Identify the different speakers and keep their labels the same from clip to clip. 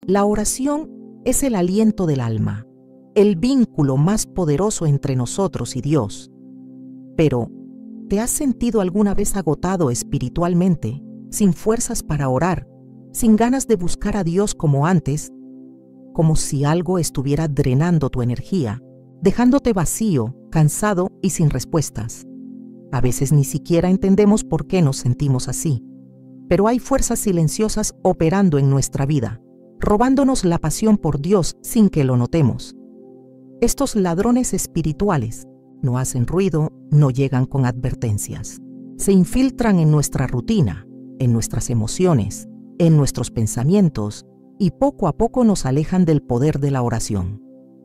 Speaker 1: La oración es el aliento del alma, el vínculo más poderoso entre nosotros y Dios. Pero, ¿te has sentido alguna vez agotado espiritualmente, sin fuerzas para orar, sin ganas de buscar a Dios como antes? Como si algo estuviera drenando tu energía, dejándote vacío, cansado y sin respuestas. A veces ni siquiera entendemos por qué nos sentimos así, pero hay fuerzas silenciosas operando en nuestra vida, robándonos la pasión por Dios sin que lo notemos. Estos ladrones espirituales no hacen ruido, no llegan con advertencias. Se infiltran en nuestra rutina, en nuestras emociones, en nuestros pensamientos, y poco a poco nos alejan del poder de la oración.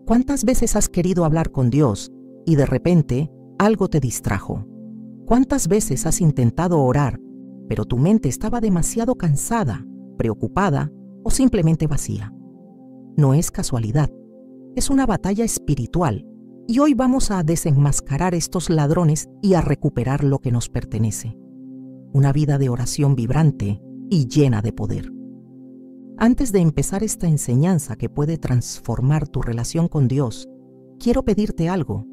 Speaker 1: ¿Cuántas veces has querido hablar con Dios y de repente algo te distrajo? ¿Cuántas veces has intentado orar, pero tu mente estaba demasiado cansada, preocupada o simplemente vacía? No es casualidad, es una batalla espiritual, y hoy vamos a desenmascarar estos ladrones y a recuperar lo que nos pertenece. Una vida de oración vibrante y llena de poder. Antes de empezar esta enseñanza que puede transformar tu relación con Dios, quiero pedirte algo.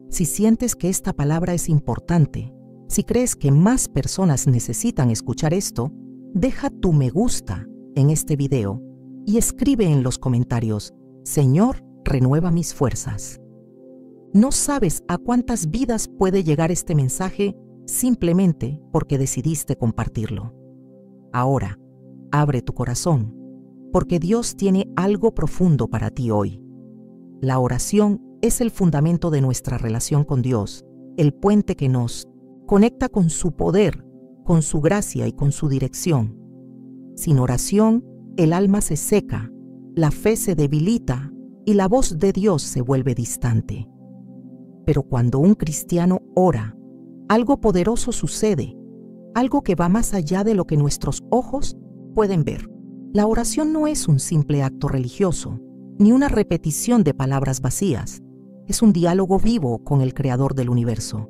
Speaker 1: Si sientes que esta palabra es importante, si crees que más personas necesitan escuchar esto, deja tu me gusta en este video y escribe en los comentarios: Señor, renueva mis fuerzas. No sabes a cuántas vidas puede llegar este mensaje simplemente porque decidiste compartirlo. Ahora, abre tu corazón, porque Dios tiene algo profundo para ti hoy. La oración es el fundamento de nuestra relación con Dios, el puente que nos conecta con su poder, con su gracia y con su dirección. Sin oración, el alma se seca, la fe se debilita y la voz de Dios se vuelve distante. Pero cuando un cristiano ora, algo poderoso sucede, algo que va más allá de lo que nuestros ojos pueden ver. La oración no es un simple acto religioso, ni una repetición de palabras vacías. Es un diálogo vivo con el Creador del universo.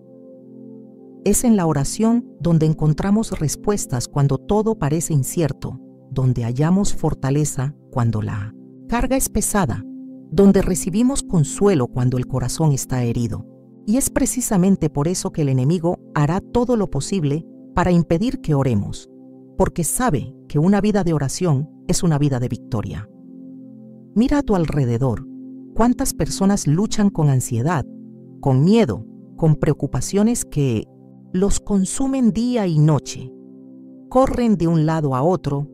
Speaker 1: Es en la oración donde encontramos respuestas cuando todo parece incierto, donde hallamos fortaleza cuando la carga es pesada, donde recibimos consuelo cuando el corazón está herido. Y es precisamente por eso que el enemigo hará todo lo posible para impedir que oremos, porque sabe que una vida de oración es una vida de victoria. Mira a tu alrededor, cuántas personas luchan con ansiedad, con miedo, con preocupaciones que los consumen día y noche. Corren de un lado a otro,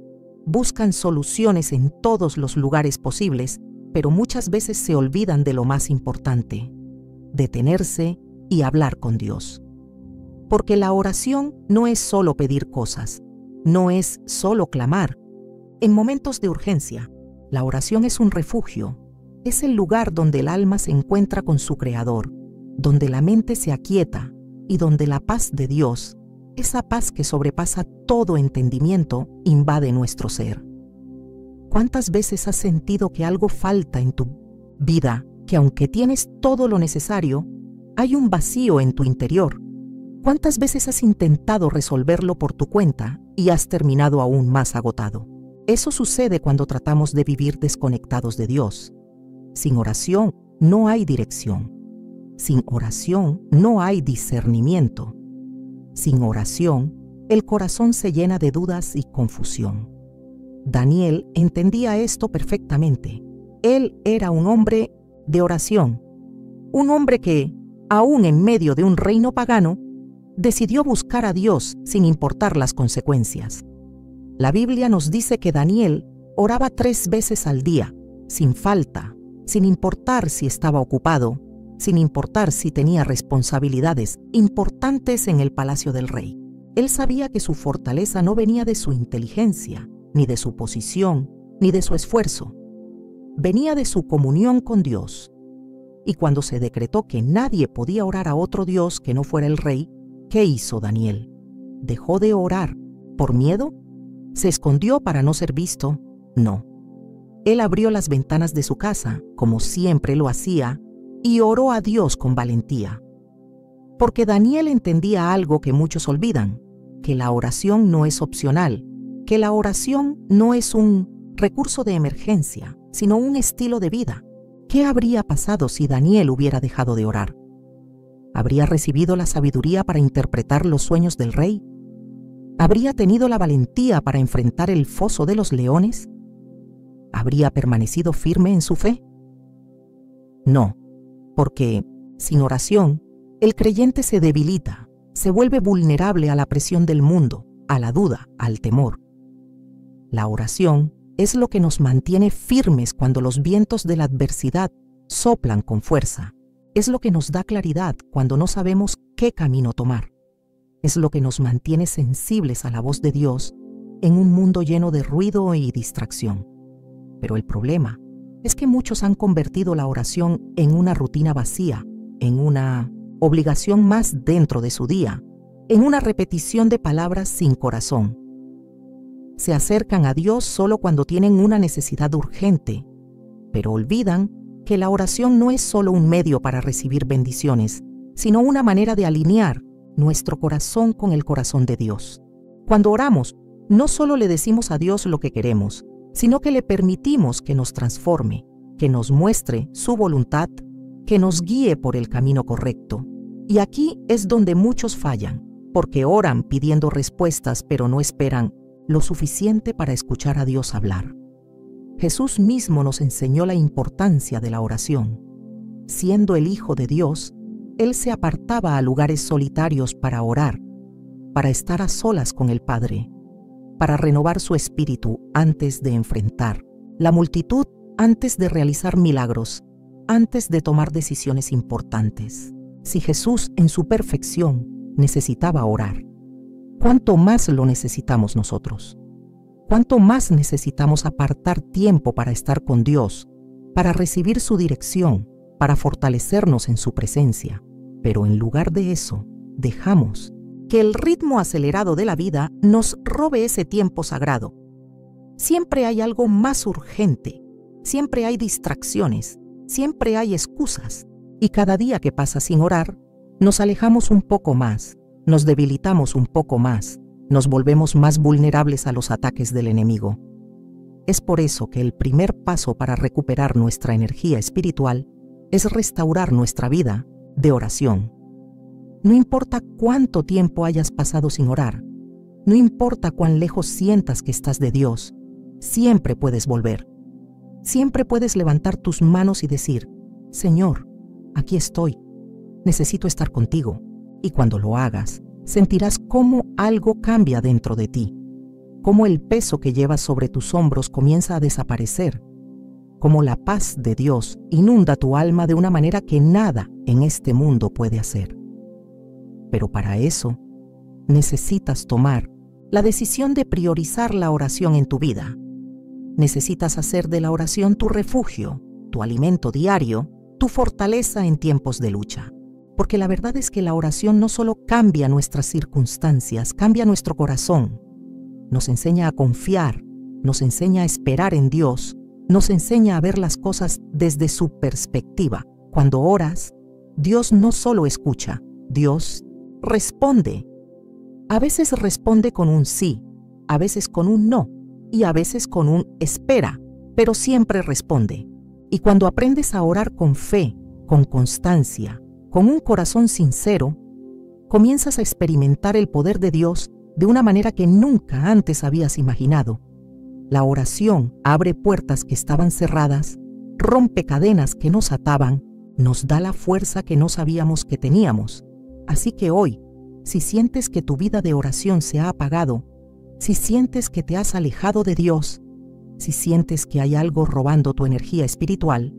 Speaker 1: buscan soluciones en todos los lugares posibles, pero muchas veces se olvidan de lo más importante: detenerse y hablar con Dios. Porque la oración no es solo pedir cosas, no es solo clamar. En momentos de urgencia, la oración es un refugio, es el lugar donde el alma se encuentra con su Creador, donde la mente se aquieta y donde la paz de Dios, esa paz que sobrepasa todo entendimiento, invade nuestro ser. ¿Cuántas veces has sentido que algo falta en tu vida, que aunque tienes todo lo necesario, hay un vacío en tu interior? ¿Cuántas veces has intentado resolverlo por tu cuenta y has terminado aún más agotado? Eso sucede cuando tratamos de vivir desconectados de Dios. Sin oración no hay dirección. Sin oración no hay discernimiento. Sin oración, el corazón se llena de dudas y confusión. Daniel entendía esto perfectamente. Él era un hombre de oración, un hombre que, aún en medio de un reino pagano, decidió buscar a Dios sin importar las consecuencias. La Biblia nos dice que Daniel oraba 3 veces al día, sin falta, sin importar si estaba ocupado, sin importar si tenía responsabilidades importantes en el palacio del rey. Él sabía que su fortaleza no venía de su inteligencia, ni de su posición, ni de su esfuerzo. Venía de su comunión con Dios. Y cuando se decretó que nadie podía orar a otro Dios que no fuera el rey, ¿qué hizo Daniel? ¿Dejó de orar por miedo? ¿Se escondió para no ser visto? No. Él abrió las ventanas de su casa, como siempre lo hacía, y oró a Dios con valentía. Porque Daniel entendía algo que muchos olvidan, que la oración no es opcional, que la oración no es un recurso de emergencia, sino un estilo de vida. ¿Qué habría pasado si Daniel hubiera dejado de orar? ¿Habría recibido la sabiduría para interpretar los sueños del rey? ¿Habría tenido la valentía para enfrentar el foso de los leones? ¿Habría permanecido firme en su fe? No, porque sin oración, el creyente se debilita, se vuelve vulnerable a la presión del mundo, a la duda, al temor. La oración es lo que nos mantiene firmes cuando los vientos de la adversidad soplan con fuerza. Es lo que nos da claridad cuando no sabemos qué camino tomar. Es lo que nos mantiene sensibles a la voz de Dios en un mundo lleno de ruido y distracción. Pero el problema es que muchos han convertido la oración en una rutina vacía, en una obligación más dentro de su día, en una repetición de palabras sin corazón. Se acercan a Dios solo cuando tienen una necesidad urgente, pero olvidan que la oración no es solo un medio para recibir bendiciones, sino una manera de alinear nuestro corazón con el corazón de Dios. Cuando oramos, no solo le decimos a Dios lo que queremos, sino que le permitimos que nos transforme, que nos muestre su voluntad, que nos guíe por el camino correcto. Y aquí es donde muchos fallan, porque oran pidiendo respuestas, pero no esperan lo suficiente para escuchar a Dios hablar. Jesús mismo nos enseñó la importancia de la oración. Siendo el Hijo de Dios, Él se apartaba a lugares solitarios para orar, para estar a solas con el Padre, para renovar su espíritu antes de enfrentar la multitud, antes de realizar milagros, antes de tomar decisiones importantes. Si Jesús en su perfección necesitaba orar, ¿cuánto más lo necesitamos nosotros? ¿Cuánto más necesitamos apartar tiempo para estar con Dios, para recibir su dirección, para fortalecernos en su presencia? Pero en lugar de eso, dejamos que el ritmo acelerado de la vida nos robe ese tiempo sagrado. Siempre hay algo más urgente, siempre hay distracciones, siempre hay excusas, y cada día que pasa sin orar, nos alejamos un poco más, nos debilitamos un poco más, nos volvemos más vulnerables a los ataques del enemigo. Es por eso que el primer paso para recuperar nuestra energía espiritual es restaurar nuestra vida de oración. No importa cuánto tiempo hayas pasado sin orar, no importa cuán lejos sientas que estás de Dios, siempre puedes volver. Siempre puedes levantar tus manos y decir: Señor, aquí estoy, necesito estar contigo. Y cuando lo hagas, sentirás cómo algo cambia dentro de ti, cómo el peso que llevas sobre tus hombros comienza a desaparecer, cómo la paz de Dios inunda tu alma de una manera que nada en este mundo puede hacer. Pero para eso, necesitas tomar la decisión de priorizar la oración en tu vida. Necesitas hacer de la oración tu refugio, tu alimento diario, tu fortaleza en tiempos de lucha. Porque la verdad es que la oración no solo cambia nuestras circunstancias, cambia nuestro corazón. Nos enseña a confiar, nos enseña a esperar en Dios, nos enseña a ver las cosas desde su perspectiva. Cuando oras, Dios no solo escucha, Dios responde. A veces responde con un sí, a veces con un no, y a veces con un espera, pero siempre responde. Y cuando aprendes a orar con fe, con constancia, con un corazón sincero, comienzas a experimentar el poder de Dios de una manera que nunca antes habías imaginado. La oración abre puertas que estaban cerradas, rompe cadenas que nos ataban, nos da la fuerza que no sabíamos que teníamos. Así que hoy, si sientes que tu vida de oración se ha apagado, si sientes que te has alejado de Dios, si sientes que hay algo robando tu energía espiritual,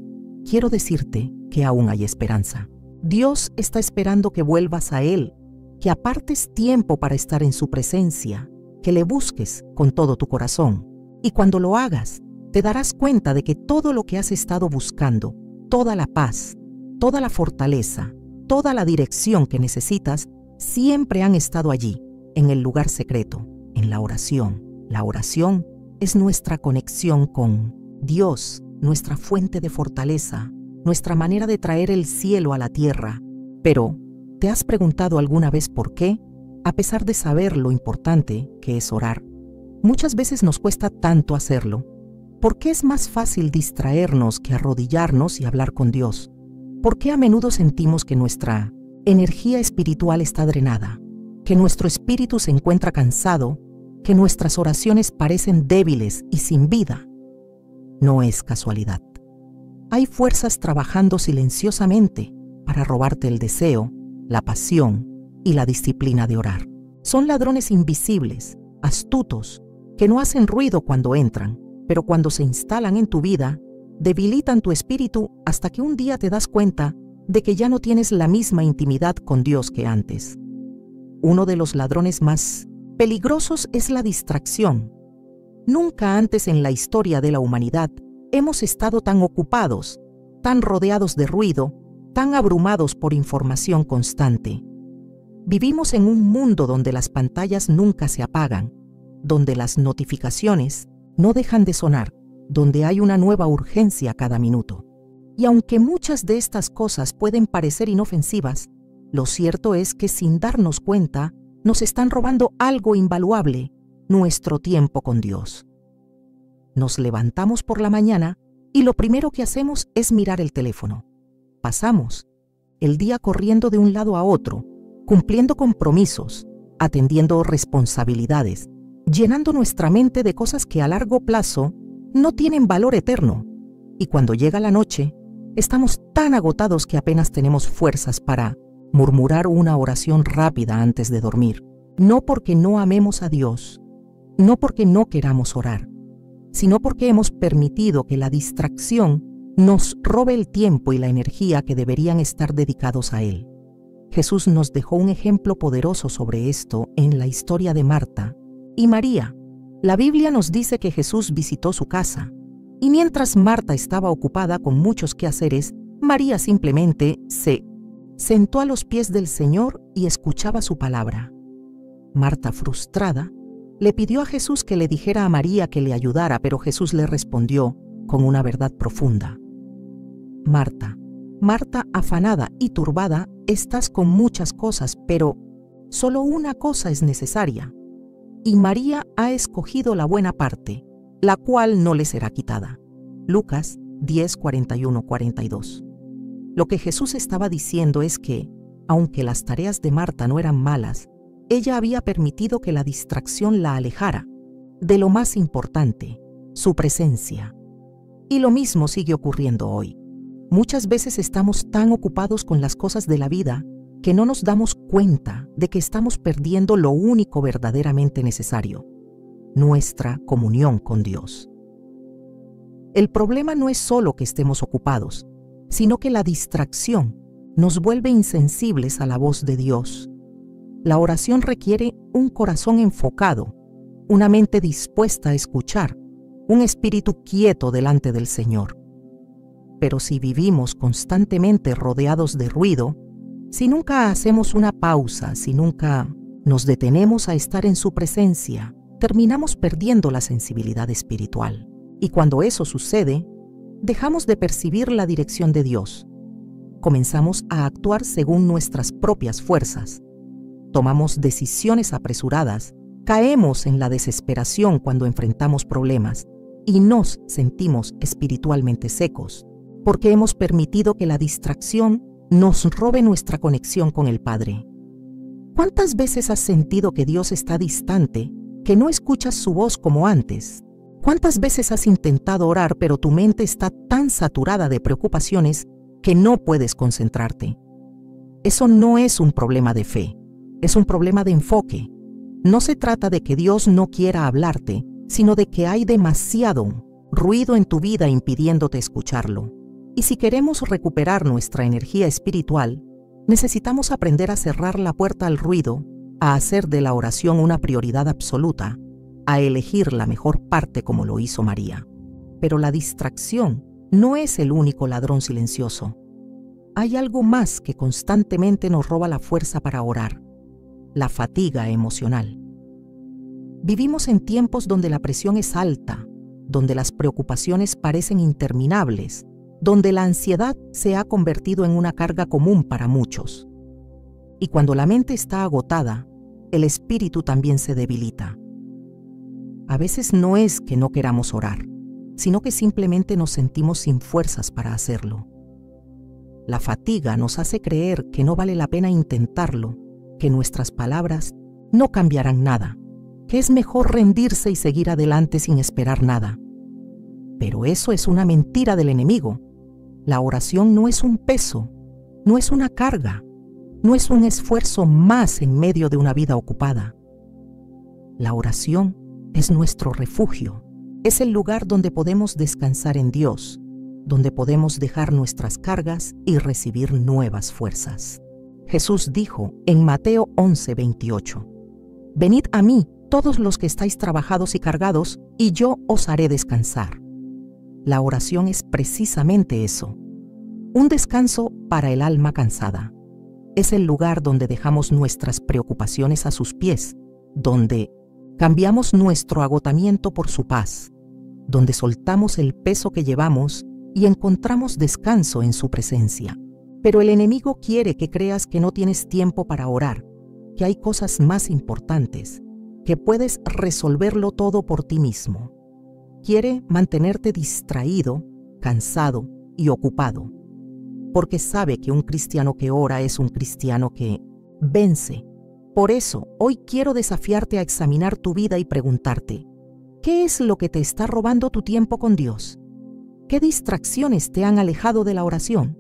Speaker 1: quiero decirte que aún hay esperanza. Dios está esperando que vuelvas a Él, que apartes tiempo para estar en su presencia, que le busques con todo tu corazón. Y cuando lo hagas, te darás cuenta de que todo lo que has estado buscando, toda la paz, toda la fortaleza, toda la dirección que necesitas, siempre han estado allí, en el lugar secreto, en la oración. La oración es nuestra conexión con Dios, nuestra fuente de fortaleza, nuestra manera de traer el cielo a la tierra. Pero, ¿te has preguntado alguna vez por qué, a pesar de saber lo importante que es orar, muchas veces nos cuesta tanto hacerlo? ¿Por qué es más fácil distraernos que arrodillarnos y hablar con Dios? ¿Por qué a menudo sentimos que nuestra energía espiritual está drenada, que nuestro espíritu se encuentra cansado, que nuestras oraciones parecen débiles y sin vida? No es casualidad. Hay fuerzas trabajando silenciosamente para robarte el deseo, la pasión y la disciplina de orar. Son ladrones invisibles, astutos, que no hacen ruido cuando entran, pero cuando se instalan en tu vida, debilitan tu espíritu hasta que un día te das cuenta de que ya no tienes la misma intimidad con Dios que antes. Uno de los ladrones más peligrosos es la distracción. Nunca antes en la historia de la humanidad hemos estado tan ocupados, tan rodeados de ruido, tan abrumados por información constante. Vivimos en un mundo donde las pantallas nunca se apagan, donde las notificaciones no dejan de sonar, donde hay una nueva urgencia cada minuto. Y aunque muchas de estas cosas pueden parecer inofensivas, lo cierto es que sin darnos cuenta, nos están robando algo invaluable, nuestro tiempo con Dios. Nos levantamos por la mañana y lo primero que hacemos es mirar el teléfono. Pasamos el día corriendo de un lado a otro, cumpliendo compromisos, atendiendo responsabilidades, llenando nuestra mente de cosas que a largo plazo no tienen valor eterno. Y cuando llega la noche, estamos tan agotados que apenas tenemos fuerzas para murmurar una oración rápida antes de dormir. No porque no amemos a Dios, no porque no queramos orar, sino porque hemos permitido que la distracción nos robe el tiempo y la energía que deberían estar dedicados a Él. Jesús nos dejó un ejemplo poderoso sobre esto en la historia de Marta y María. La Biblia nos dice que Jesús visitó su casa, y mientras Marta estaba ocupada con muchos quehaceres, María simplemente se sentó a los pies del Señor y escuchaba su palabra. Marta, frustrada, le pidió a Jesús que le dijera a María que le ayudara, pero Jesús le respondió con una verdad profunda. Marta, Marta, afanada y turbada, estás con muchas cosas, pero solo una cosa es necesaria. Y María ha escogido la buena parte, la cual no le será quitada. Lucas 10:41-42. Lo que Jesús estaba diciendo es que, aunque las tareas de Marta no eran malas, ella había permitido que la distracción la alejara de lo más importante, su presencia. Y lo mismo sigue ocurriendo hoy. Muchas veces estamos tan ocupados con las cosas de la vida que no nos damos cuenta de que estamos perdiendo lo único verdaderamente necesario, nuestra comunión con Dios. El problema no es solo que estemos ocupados, sino que la distracción nos vuelve insensibles a la voz de Dios. La oración requiere un corazón enfocado, una mente dispuesta a escuchar, un espíritu quieto delante del Señor. Pero si vivimos constantemente rodeados de ruido, si nunca hacemos una pausa, si nunca nos detenemos a estar en su presencia, terminamos perdiendo la sensibilidad espiritual. Y cuando eso sucede, dejamos de percibir la dirección de Dios. Comenzamos a actuar según nuestras propias fuerzas. Tomamos decisiones apresuradas, caemos en la desesperación cuando enfrentamos problemas y nos sentimos espiritualmente secos, porque hemos permitido que la distracción nos robe nuestra conexión con el Padre. ¿Cuántas veces has sentido que Dios está distante, que no escuchas su voz como antes? ¿Cuántas veces has intentado orar, pero tu mente está tan saturada de preocupaciones que no puedes concentrarte? Eso no es un problema de fe, es un problema de enfoque. No se trata de que Dios no quiera hablarte, sino de que hay demasiado ruido en tu vida impidiéndote escucharlo. Y si queremos recuperar nuestra energía espiritual, necesitamos aprender a cerrar la puerta al ruido, a hacer de la oración una prioridad absoluta, a elegir la mejor parte como lo hizo María. Pero la distracción no es el único ladrón silencioso. Hay algo más que constantemente nos roba la fuerza para orar: la fatiga emocional. Vivimos en tiempos donde la presión es alta, donde las preocupaciones parecen interminables, donde la ansiedad se ha convertido en una carga común para muchos. Y cuando la mente está agotada, el espíritu también se debilita. A veces no es que no queramos orar, sino que simplemente nos sentimos sin fuerzas para hacerlo. La fatiga nos hace creer que no vale la pena intentarlo, que nuestras palabras no cambiarán nada, que es mejor rendirse y seguir adelante sin esperar nada. Pero eso es una mentira del enemigo. La oración no es un peso, no es una carga, no es un esfuerzo más en medio de una vida ocupada. La oración es nuestro refugio, es el lugar donde podemos descansar en Dios, donde podemos dejar nuestras cargas y recibir nuevas fuerzas. Jesús dijo en Mateo 11:28, «Venid a mí, todos los que estáis trabajados y cargados, y yo os haré descansar». La oración es precisamente eso, un descanso para el alma cansada. Es el lugar donde dejamos nuestras preocupaciones a sus pies, donde cambiamos nuestro agotamiento por su paz, donde soltamos el peso que llevamos y encontramos descanso en su presencia. Pero el enemigo quiere que creas que no tienes tiempo para orar, que hay cosas más importantes, que puedes resolverlo todo por ti mismo. Quiere mantenerte distraído, cansado y ocupado, porque sabe que un cristiano que ora es un cristiano que vence. Por eso, hoy quiero desafiarte a examinar tu vida y preguntarte, ¿qué es lo que te está robando tu tiempo con Dios? ¿Qué distracciones te han alejado de la oración?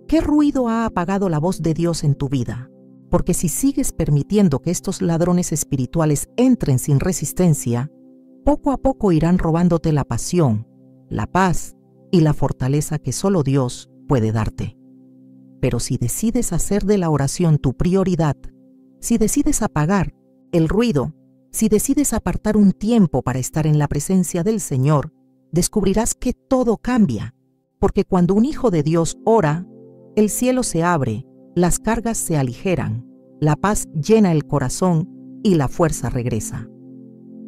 Speaker 1: ¿Qué ruido ha apagado la voz de Dios en tu vida? Porque si sigues permitiendo que estos ladrones espirituales entren sin resistencia, poco a poco irán robándote la pasión, la paz y la fortaleza que solo Dios puede darte. Pero si decides hacer de la oración tu prioridad, si decides apagar el ruido, si decides apartar un tiempo para estar en la presencia del Señor, descubrirás que todo cambia, porque cuando un hijo de Dios ora, el cielo se abre, las cargas se aligeran, la paz llena el corazón y la fuerza regresa.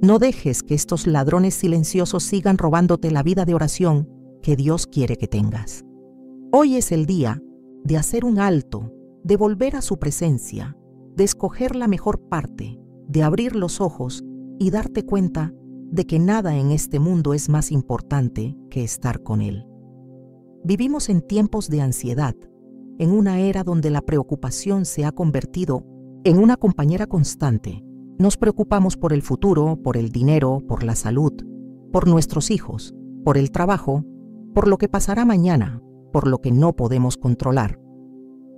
Speaker 1: No dejes que estos ladrones silenciosos sigan robándote la vida de oración que Dios quiere que tengas. Hoy es el día de hacer un alto, de volver a su presencia, de escoger la mejor parte, de abrir los ojos y darte cuenta de que nada en este mundo es más importante que estar con Él. Vivimos en tiempos de ansiedad, en una era donde la preocupación se ha convertido en una compañera constante. Nos preocupamos por el futuro, por el dinero, por la salud, por nuestros hijos, por el trabajo, por lo que pasará mañana, por lo que no podemos controlar.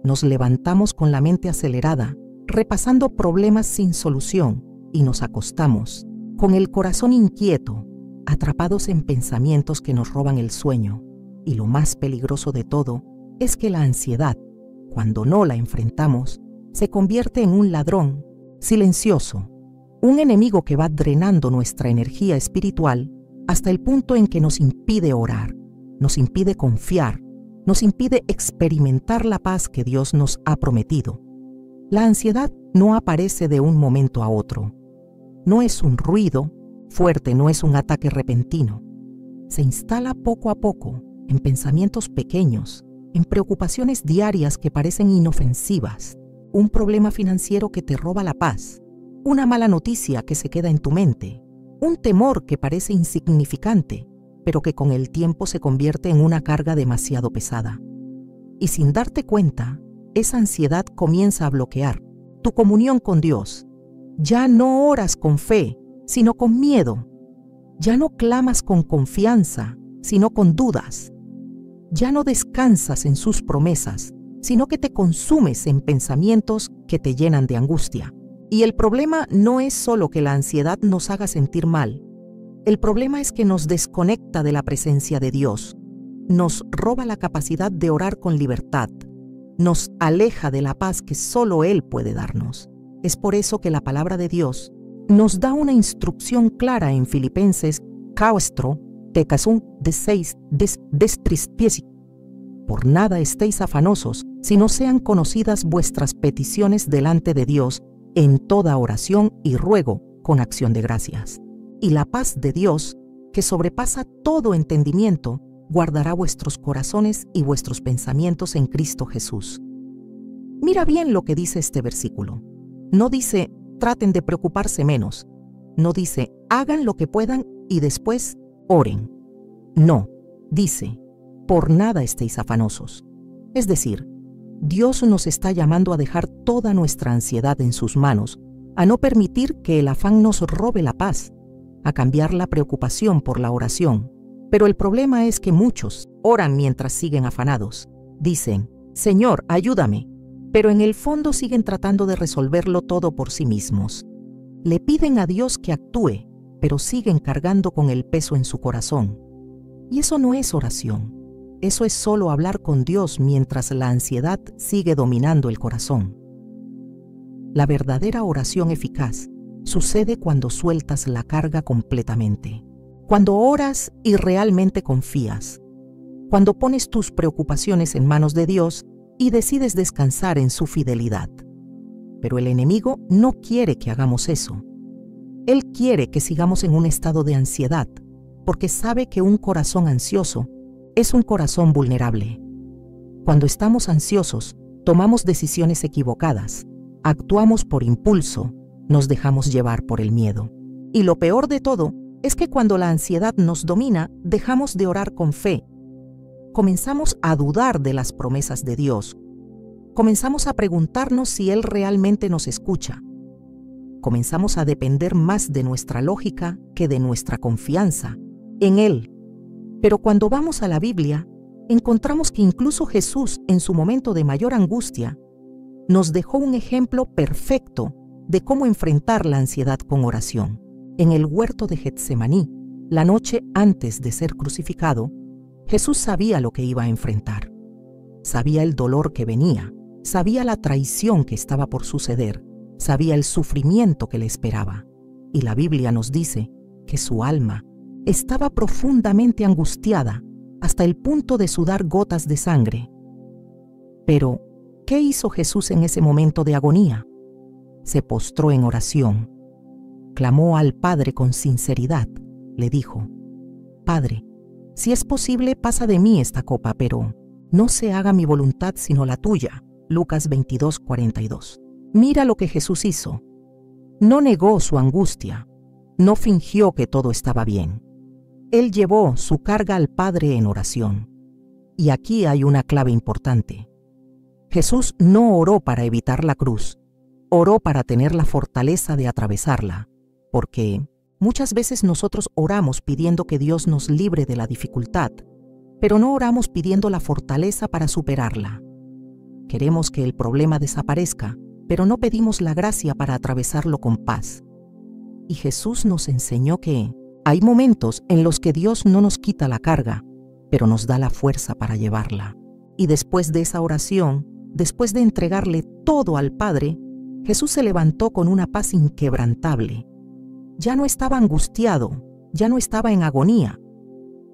Speaker 1: Nos levantamos con la mente acelerada, repasando problemas sin solución, y nos acostamos con el corazón inquieto, atrapados en pensamientos que nos roban el sueño. Y lo más peligroso de todo es que la ansiedad, cuando no la enfrentamos, se convierte en un ladrón silencioso, un enemigo que va drenando nuestra energía espiritual hasta el punto en que nos impide orar, nos impide confiar, nos impide experimentar la paz que Dios nos ha prometido. La ansiedad no aparece de un momento a otro. No es un ruido fuerte, no es un ataque repentino. Se instala poco a poco en pensamientos pequeños, en preocupaciones diarias que parecen inofensivas, un problema financiero que te roba la paz, una mala noticia que se queda en tu mente, un temor que parece insignificante, pero que con el tiempo se convierte en una carga demasiado pesada. Y sin darte cuenta, esa ansiedad comienza a bloquear tu comunión con Dios. Ya no oras con fe, sino con miedo. Ya no clamas con confianza, sino con dudas. Ya no descansas en sus promesas, sino que te consumes en pensamientos que te llenan de angustia. Y el problema no es solo que la ansiedad nos haga sentir mal. El problema es que nos desconecta de la presencia de Dios, nos roba la capacidad de orar con libertad, nos aleja de la paz que solo Él puede darnos. Es por eso que la palabra de Dios nos da una instrucción clara en Filipenses 4, Tecasun de 6, destrispiesi. Por nada estéis afanosos, sino sean conocidas vuestras peticiones delante de Dios en toda oración y ruego con acción de gracias. Y la paz de Dios, que sobrepasa todo entendimiento, guardará vuestros corazones y vuestros pensamientos en Cristo Jesús. Mira bien lo que dice este versículo. No dice, traten de preocuparse menos. No dice, hagan lo que puedan y después oren. No, dice, por nada estéis afanosos. Es decir, Dios nos está llamando a dejar toda nuestra ansiedad en sus manos, a no permitir que el afán nos robe la paz, a cambiar la preocupación por la oración. Pero el problema es que muchos oran mientras siguen afanados. Dicen, Señor, ayúdame, pero en el fondo siguen tratando de resolverlo todo por sí mismos. Le piden a Dios que actúe, pero siguen cargando con el peso en su corazón. Y eso no es oración. Eso es solo hablar con Dios mientras la ansiedad sigue dominando el corazón. La verdadera oración eficaz sucede cuando sueltas la carga completamente. Cuando oras y realmente confías. Cuando pones tus preocupaciones en manos de Dios y decides descansar en su fidelidad. Pero el enemigo no quiere que hagamos eso. Él quiere que sigamos en un estado de ansiedad, porque sabe que un corazón ansioso es un corazón vulnerable. Cuando estamos ansiosos, tomamos decisiones equivocadas, actuamos por impulso, nos dejamos llevar por el miedo. Y lo peor de todo es que cuando la ansiedad nos domina, dejamos de orar con fe. Comenzamos a dudar de las promesas de Dios. Comenzamos a preguntarnos si Él realmente nos escucha. Comenzamos a depender más de nuestra lógica que de nuestra confianza en Él. Pero cuando vamos a la Biblia, encontramos que incluso Jesús, en su momento de mayor angustia, nos dejó un ejemplo perfecto de cómo enfrentar la ansiedad con oración. En el huerto de Getsemaní, la noche antes de ser crucificado, Jesús sabía lo que iba a enfrentar. Sabía el dolor que venía, sabía la traición que estaba por suceder, sabía el sufrimiento que le esperaba. Y la Biblia nos dice que su alma estaba profundamente angustiada hasta el punto de sudar gotas de sangre. Pero, ¿qué hizo Jesús en ese momento de agonía? Se postró en oración. Clamó al Padre con sinceridad. Le dijo, Padre, si es posible, pasa de mí esta copa, pero no se haga mi voluntad sino la tuya. Lucas 22:42. Mira lo que Jesús hizo. No negó su angustia. No fingió que todo estaba bien. Él llevó su carga al Padre en oración. Y aquí hay una clave importante. Jesús no oró para evitar la cruz. Oró para tener la fortaleza de atravesarla. Porque muchas veces nosotros oramos pidiendo que Dios nos libre de la dificultad, pero no oramos pidiendo la fortaleza para superarla. Queremos que el problema desaparezca, pero no pedimos la gracia para atravesarlo con paz. Y Jesús nos enseñó que hay momentos en los que Dios no nos quita la carga, pero nos da la fuerza para llevarla. Y después de esa oración, después de entregarle todo al Padre, Jesús se levantó con una paz inquebrantable. Ya no estaba angustiado, ya no estaba en agonía.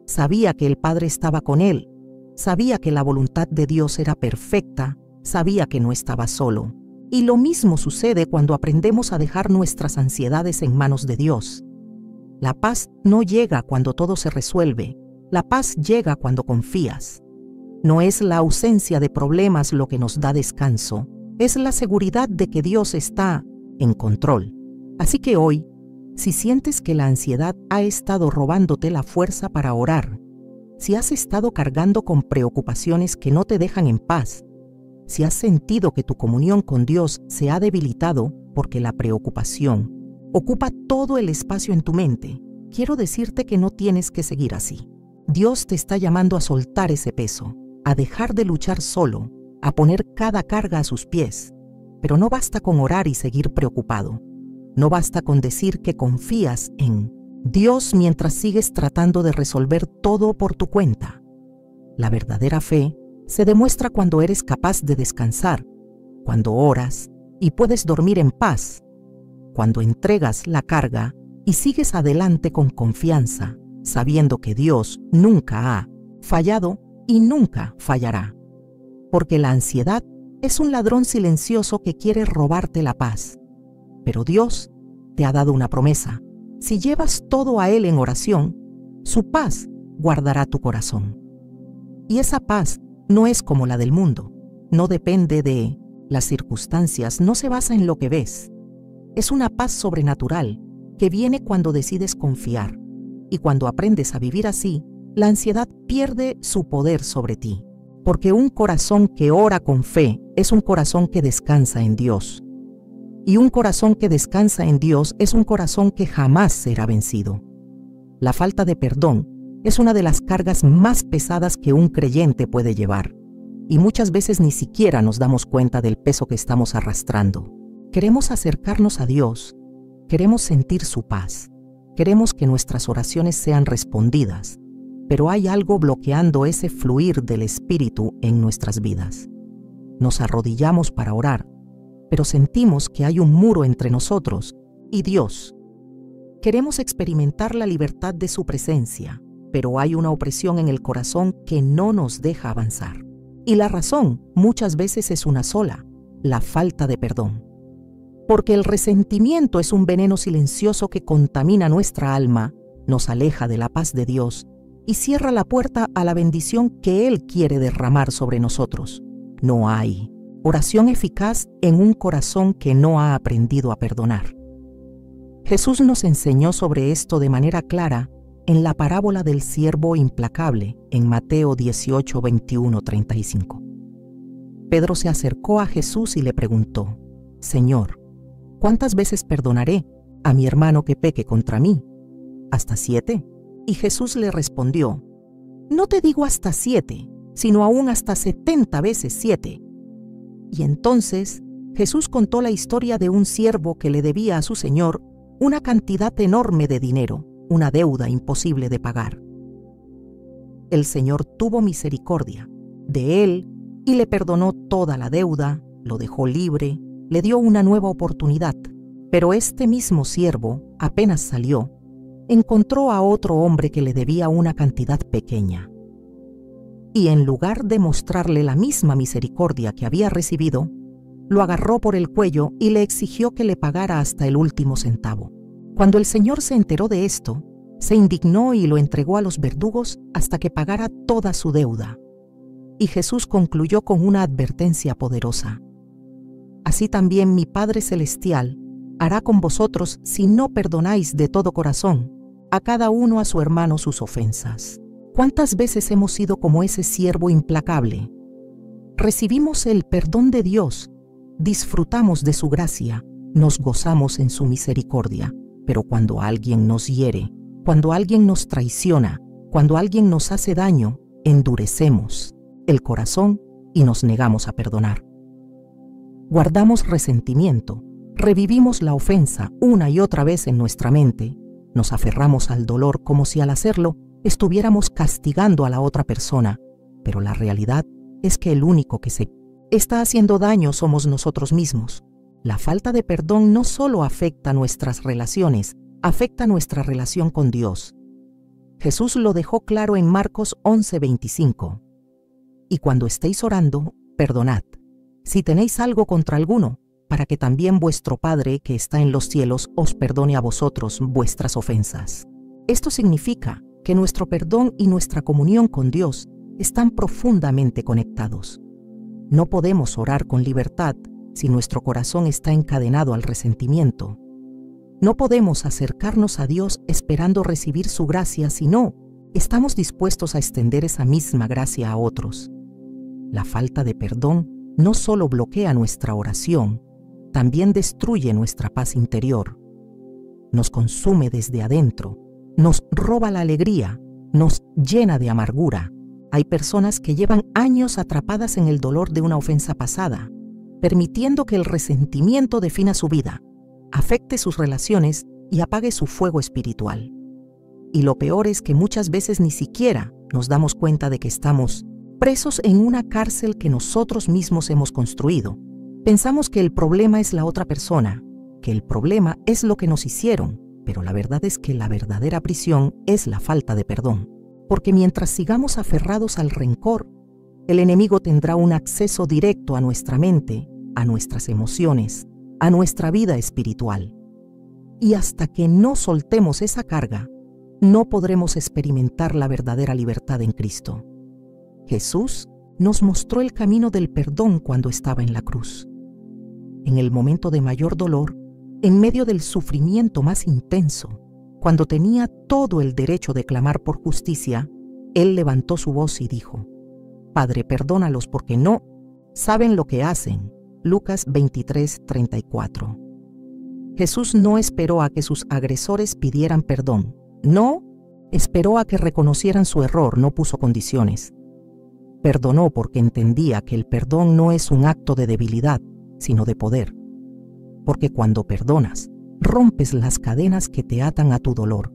Speaker 1: Sabía que el Padre estaba con él, sabía que la voluntad de Dios era perfecta, sabía que no estaba solo. Y lo mismo sucede cuando aprendemos a dejar nuestras ansiedades en manos de Dios. La paz no llega cuando todo se resuelve, la paz llega cuando confías. No es la ausencia de problemas lo que nos da descanso, es la seguridad de que Dios está en control. Así que hoy, si sientes que la ansiedad ha estado robándote la fuerza para orar, si has estado cargando con preocupaciones que no te dejan en paz, si has sentido que tu comunión con Dios se ha debilitado porque la preocupación ocupa todo el espacio en tu mente, quiero decirte que no tienes que seguir así. Dios te está llamando a soltar ese peso, a dejar de luchar solo, a poner cada carga a sus pies. Pero no basta con orar y seguir preocupado. No basta con decir que confías en Dios mientras sigues tratando de resolver todo por tu cuenta. La verdadera fe se demuestra cuando eres capaz de descansar, cuando oras y puedes dormir en paz, cuando entregas la carga y sigues adelante con confianza, sabiendo que Dios nunca ha fallado y nunca fallará. Porque la ansiedad es un ladrón silencioso que quiere robarte la paz. Pero Dios te ha dado una promesa. Si llevas todo a Él en oración, su paz guardará tu corazón. Y esa paz no es como la del mundo. No depende de las circunstancias, no se basa en lo que ves. Es una paz sobrenatural que viene cuando decides confiar. Y cuando aprendes a vivir así, la ansiedad pierde su poder sobre ti, porque un corazón que ora con fe es un corazón que descansa en Dios. Y un corazón que descansa en Dios es un corazón que jamás será vencido. La falta de perdón es una de las cargas más pesadas que un creyente puede llevar, y muchas veces ni siquiera nos damos cuenta del peso que estamos arrastrando. Queremos acercarnos a Dios, queremos sentir su paz, queremos que nuestras oraciones sean respondidas, pero hay algo bloqueando ese fluir del Espíritu en nuestras vidas. Nos arrodillamos para orar, pero sentimos que hay un muro entre nosotros y Dios. Queremos experimentar la libertad de su presencia, pero hay una opresión en el corazón que no nos deja avanzar. Y la razón muchas veces es una sola: la falta de perdón. Porque el resentimiento es un veneno silencioso que contamina nuestra alma, nos aleja de la paz de Dios y cierra la puerta a la bendición que Él quiere derramar sobre nosotros. No hay oración eficaz en un corazón que no ha aprendido a perdonar. Jesús nos enseñó sobre esto de manera clara en la parábola del siervo implacable en Mateo 18, 21, 35. Pedro se acercó a Jesús y le preguntó: Señor, ¿cuántas veces perdonaré a mi hermano que peque contra mí? ¿Hasta 7? Y Jesús le respondió: No te digo hasta 7, sino aún hasta 70 veces 7. Y entonces Jesús contó la historia de un siervo que le debía a su señor una cantidad enorme de dinero, una deuda imposible de pagar. El Señor tuvo misericordia de él y le perdonó toda la deuda, lo dejó libre, le dio una nueva oportunidad. Pero este mismo siervo, apenas salió, encontró a otro hombre que le debía una cantidad pequeña. Y en lugar de mostrarle la misma misericordia que había recibido, lo agarró por el cuello y le exigió que le pagara hasta el último centavo. Cuando el Señor se enteró de esto, se indignó y lo entregó a los verdugos hasta que pagara toda su deuda. Y Jesús concluyó con una advertencia poderosa: Así también mi Padre Celestial hará con vosotros si no perdonáis de todo corazón a cada uno a su hermano sus ofensas. ¿Cuántas veces hemos sido como ese siervo implacable? Recibimos el perdón de Dios, disfrutamos de su gracia, nos gozamos en su misericordia, pero cuando alguien nos hiere, cuando alguien nos traiciona, cuando alguien nos hace daño, endurecemos el corazón y nos negamos a perdonar. Guardamos resentimiento, revivimos la ofensa una y otra vez en nuestra mente, nos aferramos al dolor como si al hacerlo estuviéramos castigando a la otra persona, pero la realidad es que el único que se está haciendo daño somos nosotros mismos. La falta de perdón no solo afecta nuestras relaciones, afecta nuestra relación con Dios. Jesús lo dejó claro en Marcos 11:25. Y cuando estéis orando, perdonad, si tenéis algo contra alguno, para que también vuestro Padre que está en los cielos os perdone a vosotros vuestras ofensas. Esto significa que nuestro perdón y nuestra comunión con Dios están profundamente conectados. No podemos orar con libertad si nuestro corazón está encadenado al resentimiento. No podemos acercarnos a Dios esperando recibir su gracia si no estamos dispuestos a extender esa misma gracia a otros. La falta de perdón no solo bloquea nuestra oración, también destruye nuestra paz interior. Nos consume desde adentro, nos roba la alegría, nos llena de amargura. Hay personas que llevan años atrapadas en el dolor de una ofensa pasada, permitiendo que el resentimiento defina su vida, afecte sus relaciones y apague su fuego espiritual. Y lo peor es que muchas veces ni siquiera nos damos cuenta de que estamos presos en una cárcel que nosotros mismos hemos construido. Pensamos que el problema es la otra persona, que el problema es lo que nos hicieron, pero la verdad es que la verdadera prisión es la falta de perdón. Porque mientras sigamos aferrados al rencor, el enemigo tendrá un acceso directo a nuestra mente, a nuestras emociones, a nuestra vida espiritual. Y hasta que no soltemos esa carga, no podremos experimentar la verdadera libertad en Cristo. Jesús nos mostró el camino del perdón cuando estaba en la cruz. En el momento de mayor dolor, en medio del sufrimiento más intenso, cuando tenía todo el derecho de clamar por justicia, Él levantó su voz y dijo: Padre, perdónalos porque no saben lo que hacen. Lucas 23:34. Jesús no esperó a que sus agresores pidieran perdón. No esperó a que reconocieran su error, no puso condiciones. Perdonó porque entendía que el perdón no es un acto de debilidad, sino de poder. Porque cuando perdonas, rompes las cadenas que te atan a tu dolor.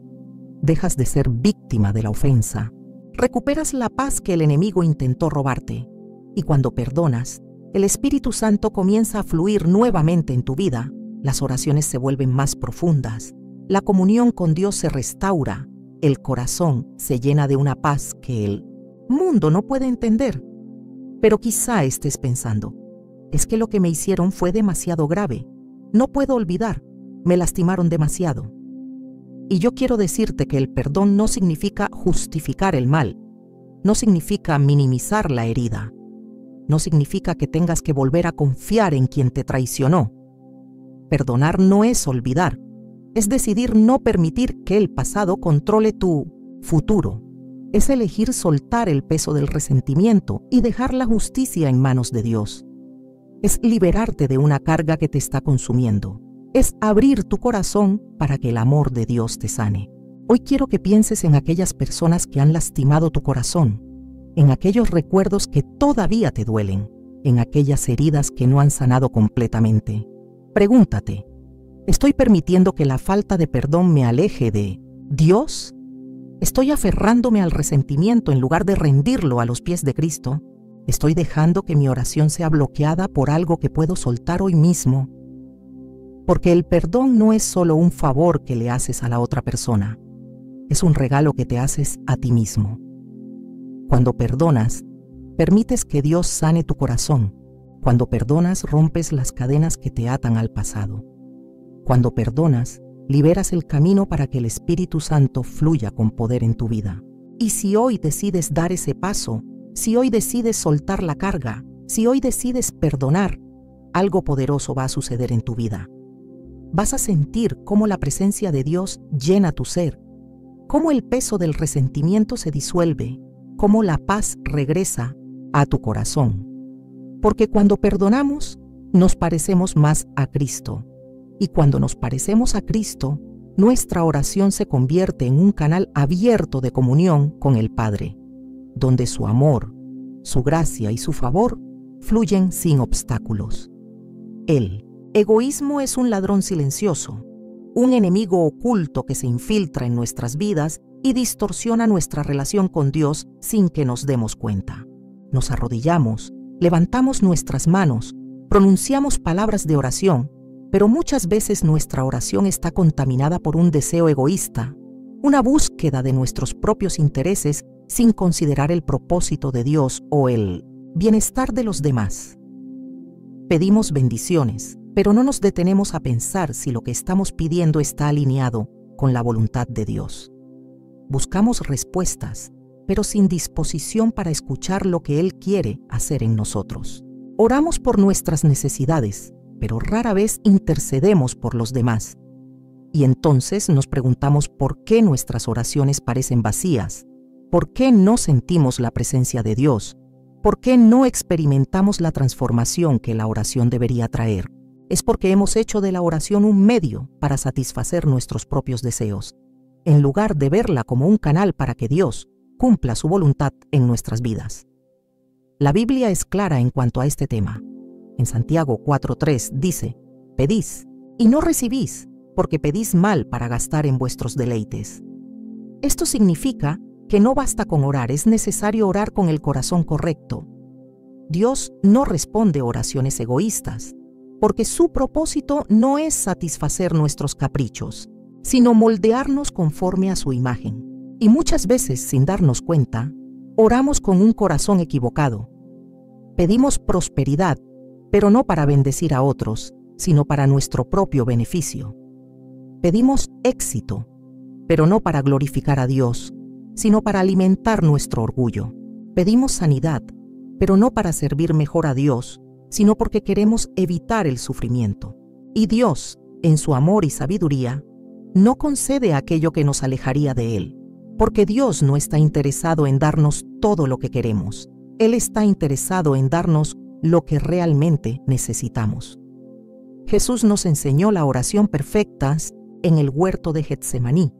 Speaker 1: Dejas de ser víctima de la ofensa. Recuperas la paz que el enemigo intentó robarte. Y cuando perdonas, el Espíritu Santo comienza a fluir nuevamente en tu vida. Las oraciones se vuelven más profundas. La comunión con Dios se restaura. El corazón se llena de una paz que el mundo no puede entender. Pero quizá estés pensando: es que lo que me hicieron fue demasiado grave. No puedo olvidar. Me lastimaron demasiado. Y yo quiero decirte que el perdón no significa justificar el mal. No significa minimizar la herida. No significa que tengas que volver a confiar en quien te traicionó. Perdonar no es olvidar. Es decidir no permitir que el pasado controle tu futuro. Es elegir soltar el peso del resentimiento y dejar la justicia en manos de Dios. Es liberarte de una carga que te está consumiendo. Es abrir tu corazón para que el amor de Dios te sane. Hoy quiero que pienses en aquellas personas que han lastimado tu corazón, en aquellos recuerdos que todavía te duelen, en aquellas heridas que no han sanado completamente. Pregúntate: ¿estoy permitiendo que la falta de perdón me aleje de Dios? ¿Estoy aferrándome al resentimiento en lugar de rendirlo a los pies de Cristo? ¿Estoy dejando que mi oración sea bloqueada por algo que puedo soltar hoy mismo? Porque el perdón no es solo un favor que le haces a la otra persona, es un regalo que te haces a ti mismo. Cuando perdonas, permites que Dios sane tu corazón. Cuando perdonas, rompes las cadenas que te atan al pasado. Cuando perdonas, liberas el camino para que el Espíritu Santo fluya con poder en tu vida. Y si hoy decides dar ese paso, si hoy decides soltar la carga, si hoy decides perdonar, algo poderoso va a suceder en tu vida. Vas a sentir cómo la presencia de Dios llena tu ser, cómo el peso del resentimiento se disuelve, cómo la paz regresa a tu corazón. Porque cuando perdonamos, nos parecemos más a Cristo. Y cuando nos parecemos a Cristo, nuestra oración se convierte en un canal abierto de comunión con el Padre, donde su amor, su gracia y su favor fluyen sin obstáculos. El egoísmo es un ladrón silencioso, un enemigo oculto que se infiltra en nuestras vidas y distorsiona nuestra relación con Dios sin que nos demos cuenta. Nos arrodillamos, levantamos nuestras manos, pronunciamos palabras de oración, pero muchas veces nuestra oración está contaminada por un deseo egoísta, una búsqueda de nuestros propios intereses sin considerar el propósito de Dios o el bienestar de los demás. Pedimos bendiciones, pero no nos detenemos a pensar si lo que estamos pidiendo está alineado con la voluntad de Dios. Buscamos respuestas, pero sin disposición para escuchar lo que Él quiere hacer en nosotros. Oramos por nuestras necesidades, pero rara vez intercedemos por los demás. Y entonces nos preguntamos por qué nuestras oraciones parecen vacías, por qué no sentimos la presencia de Dios, por qué no experimentamos la transformación que la oración debería traer. Es porque hemos hecho de la oración un medio para satisfacer nuestros propios deseos, en lugar de verla como un canal para que Dios cumpla su voluntad en nuestras vidas. La Biblia es clara en cuanto a este tema. En Santiago 4:3 dice: «Pedís y no recibís, porque pedís mal para gastar en vuestros deleites». Esto significa que no basta con orar, es necesario orar con el corazón correcto. Dios no responde oraciones egoístas, porque su propósito no es satisfacer nuestros caprichos, sino moldearnos conforme a su imagen. Y muchas veces, sin darnos cuenta, oramos con un corazón equivocado. Pedimos prosperidad, pero no para bendecir a otros, sino para nuestro propio beneficio. Pedimos éxito, pero no para glorificar a Dios, sino para alimentar nuestro orgullo. Pedimos sanidad, pero no para servir mejor a Dios, sino porque queremos evitar el sufrimiento. Y Dios, en su amor y sabiduría, no concede aquello que nos alejaría de Él, Porque Dios no está interesado en darnos todo lo que queremos. Él está interesado en darnos lo que realmente necesitamos. Jesús nos enseñó la oración perfecta en el huerto de Getsemaní.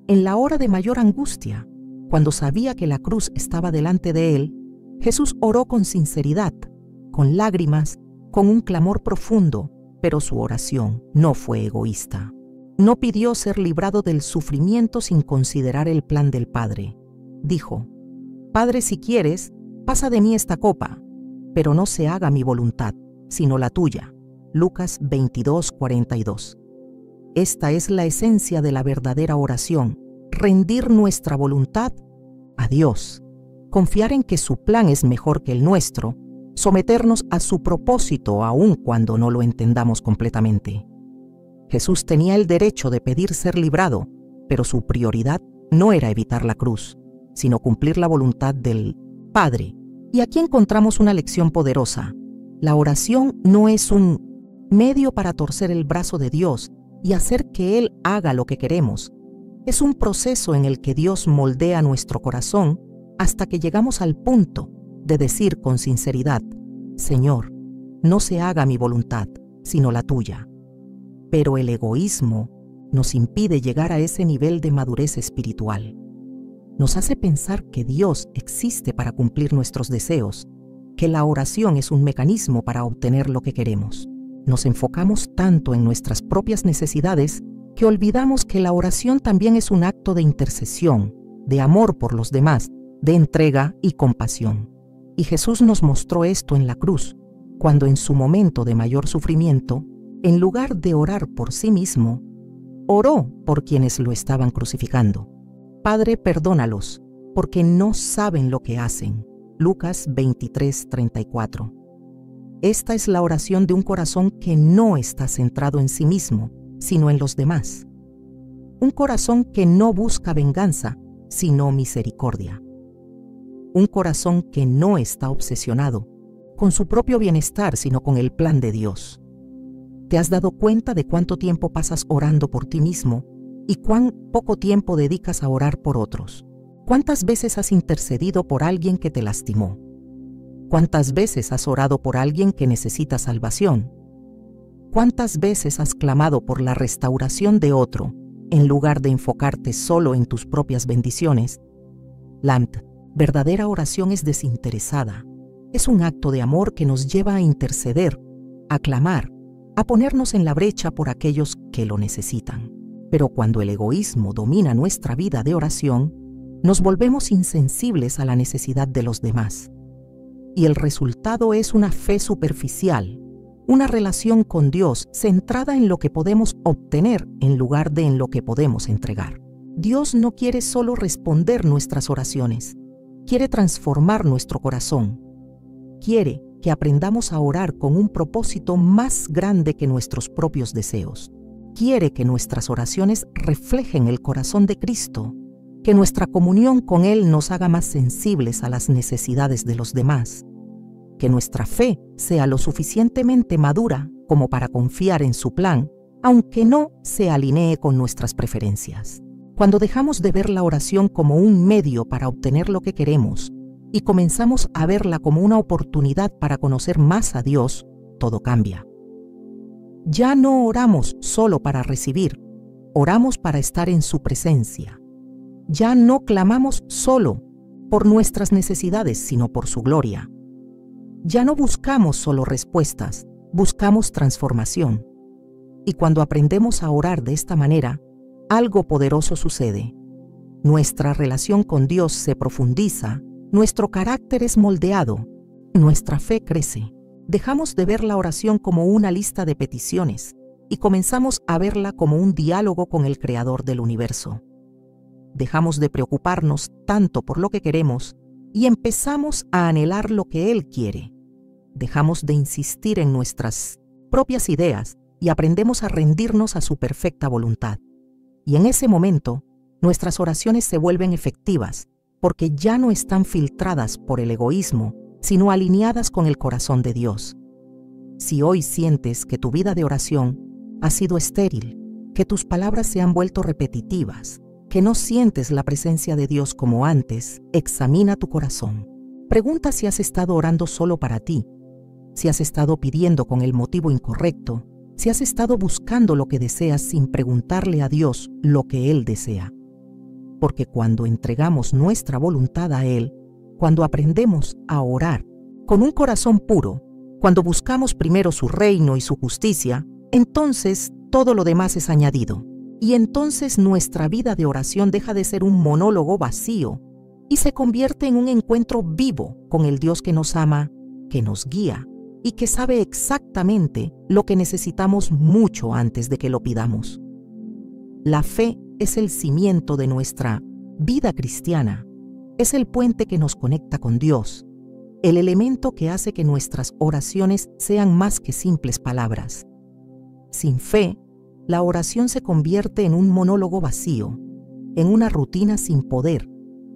Speaker 1: En la hora de mayor angustia, cuando sabía que la cruz estaba delante de él, Jesús oró con sinceridad, con lágrimas, con un clamor profundo, pero su oración no fue egoísta. No pidió ser librado del sufrimiento sin considerar el plan del Padre. Dijo: Padre, si quieres, pasa de mí esta copa, pero no se haga mi voluntad, sino la tuya. Lucas 22:42. Esta es la esencia de la verdadera oración: rendir nuestra voluntad a Dios, confiar en que su plan es mejor que el nuestro, someternos a su propósito aun cuando no lo entendamos completamente. Jesús tenía el derecho de pedir ser librado, pero su prioridad no era evitar la cruz, sino cumplir la voluntad del Padre. Y aquí encontramos una lección poderosa. La oración no es un medio para torcer el brazo de Dios y hacer que Él haga lo que queremos. Es un proceso en el que Dios moldea nuestro corazón hasta que llegamos al punto de decir con sinceridad: Señor, no se haga mi voluntad, sino la tuya. Pero el egoísmo nos impide llegar a ese nivel de madurez espiritual. Nos hace pensar que Dios existe para cumplir nuestros deseos, que la oración es un mecanismo para obtener lo que queremos. Nos enfocamos tanto en nuestras propias necesidades que olvidamos que la oración también es un acto de intercesión, de amor por los demás, de entrega y compasión. Y Jesús nos mostró esto en la cruz, cuando en su momento de mayor sufrimiento, en lugar de orar por sí mismo, oró por quienes lo estaban crucificando. Padre, perdónalos, porque no saben lo que hacen. Lucas 23:34. Esta es la oración de un corazón que no está centrado en sí mismo, sino en los demás. Un corazón que no busca venganza, sino misericordia. Un corazón que no está obsesionado con su propio bienestar, sino con el plan de Dios. ¿Te has dado cuenta de cuánto tiempo pasas orando por ti mismo y cuán poco tiempo dedicas a orar por otros? ¿Cuántas veces has intercedido por alguien que te lastimó? ¿Cuántas veces has orado por alguien que necesita salvación? ¿Cuántas veces has clamado por la restauración de otro en lugar de enfocarte solo en tus propias bendiciones? La verdadera oración es desinteresada. Es un acto de amor que nos lleva a interceder, a clamar, a ponernos en la brecha por aquellos que lo necesitan. Pero cuando el egoísmo domina nuestra vida de oración, nos volvemos insensibles a la necesidad de los demás. Y el resultado es una fe superficial, una relación con Dios centrada en lo que podemos obtener en lugar de en lo que podemos entregar. Dios no quiere solo responder nuestras oraciones, quiere transformar nuestro corazón. Quiere que aprendamos a orar con un propósito más grande que nuestros propios deseos. Quiere que nuestras oraciones reflejen el corazón de Cristo, que nuestra comunión con Él nos haga más sensibles a las necesidades de los demás, que nuestra fe sea lo suficientemente madura como para confiar en su plan, aunque no se alinee con nuestras preferencias. Cuando dejamos de ver la oración como un medio para obtener lo que queremos y comenzamos a verla como una oportunidad para conocer más a Dios, todo cambia. Ya no oramos solo para recibir, oramos para estar en su presencia. Ya no clamamos solo por nuestras necesidades, sino por su gloria. Ya no buscamos solo respuestas, buscamos transformación. Y cuando aprendemos a orar de esta manera, algo poderoso sucede. Nuestra relación con Dios se profundiza, nuestro carácter es moldeado, nuestra fe crece. Dejamos de ver la oración como una lista de peticiones y comenzamos a verla como un diálogo con el Creador del universo. Dejamos de preocuparnos tanto por lo que queremos y empezamos a anhelar lo que Él quiere. Dejamos de insistir en nuestras propias ideas y aprendemos a rendirnos a su perfecta voluntad. Y en ese momento, nuestras oraciones se vuelven efectivas porque ya no están filtradas por el egoísmo, sino alineadas con el corazón de Dios. Si hoy sientes que tu vida de oración ha sido estéril, que tus palabras se han vuelto repetitivas, que no sientes la presencia de Dios como antes, examina tu corazón. Pregunta si has estado orando solo para ti, si has estado pidiendo con el motivo incorrecto, si has estado buscando lo que deseas sin preguntarle a Dios lo que Él desea. Porque cuando entregamos nuestra voluntad a Él, cuando aprendemos a orar con un corazón puro, cuando buscamos primero su reino y su justicia, entonces todo lo demás es añadido. Y entonces nuestra vida de oración deja de ser un monólogo vacío y se convierte en un encuentro vivo con el Dios que nos ama, que nos guía y que sabe exactamente lo que necesitamos mucho antes de que lo pidamos. La fe es el cimiento de nuestra vida cristiana, es el puente que nos conecta con Dios, el elemento que hace que nuestras oraciones sean más que simples palabras. Sin fe, la oración se convierte en un monólogo vacío, en una rutina sin poder,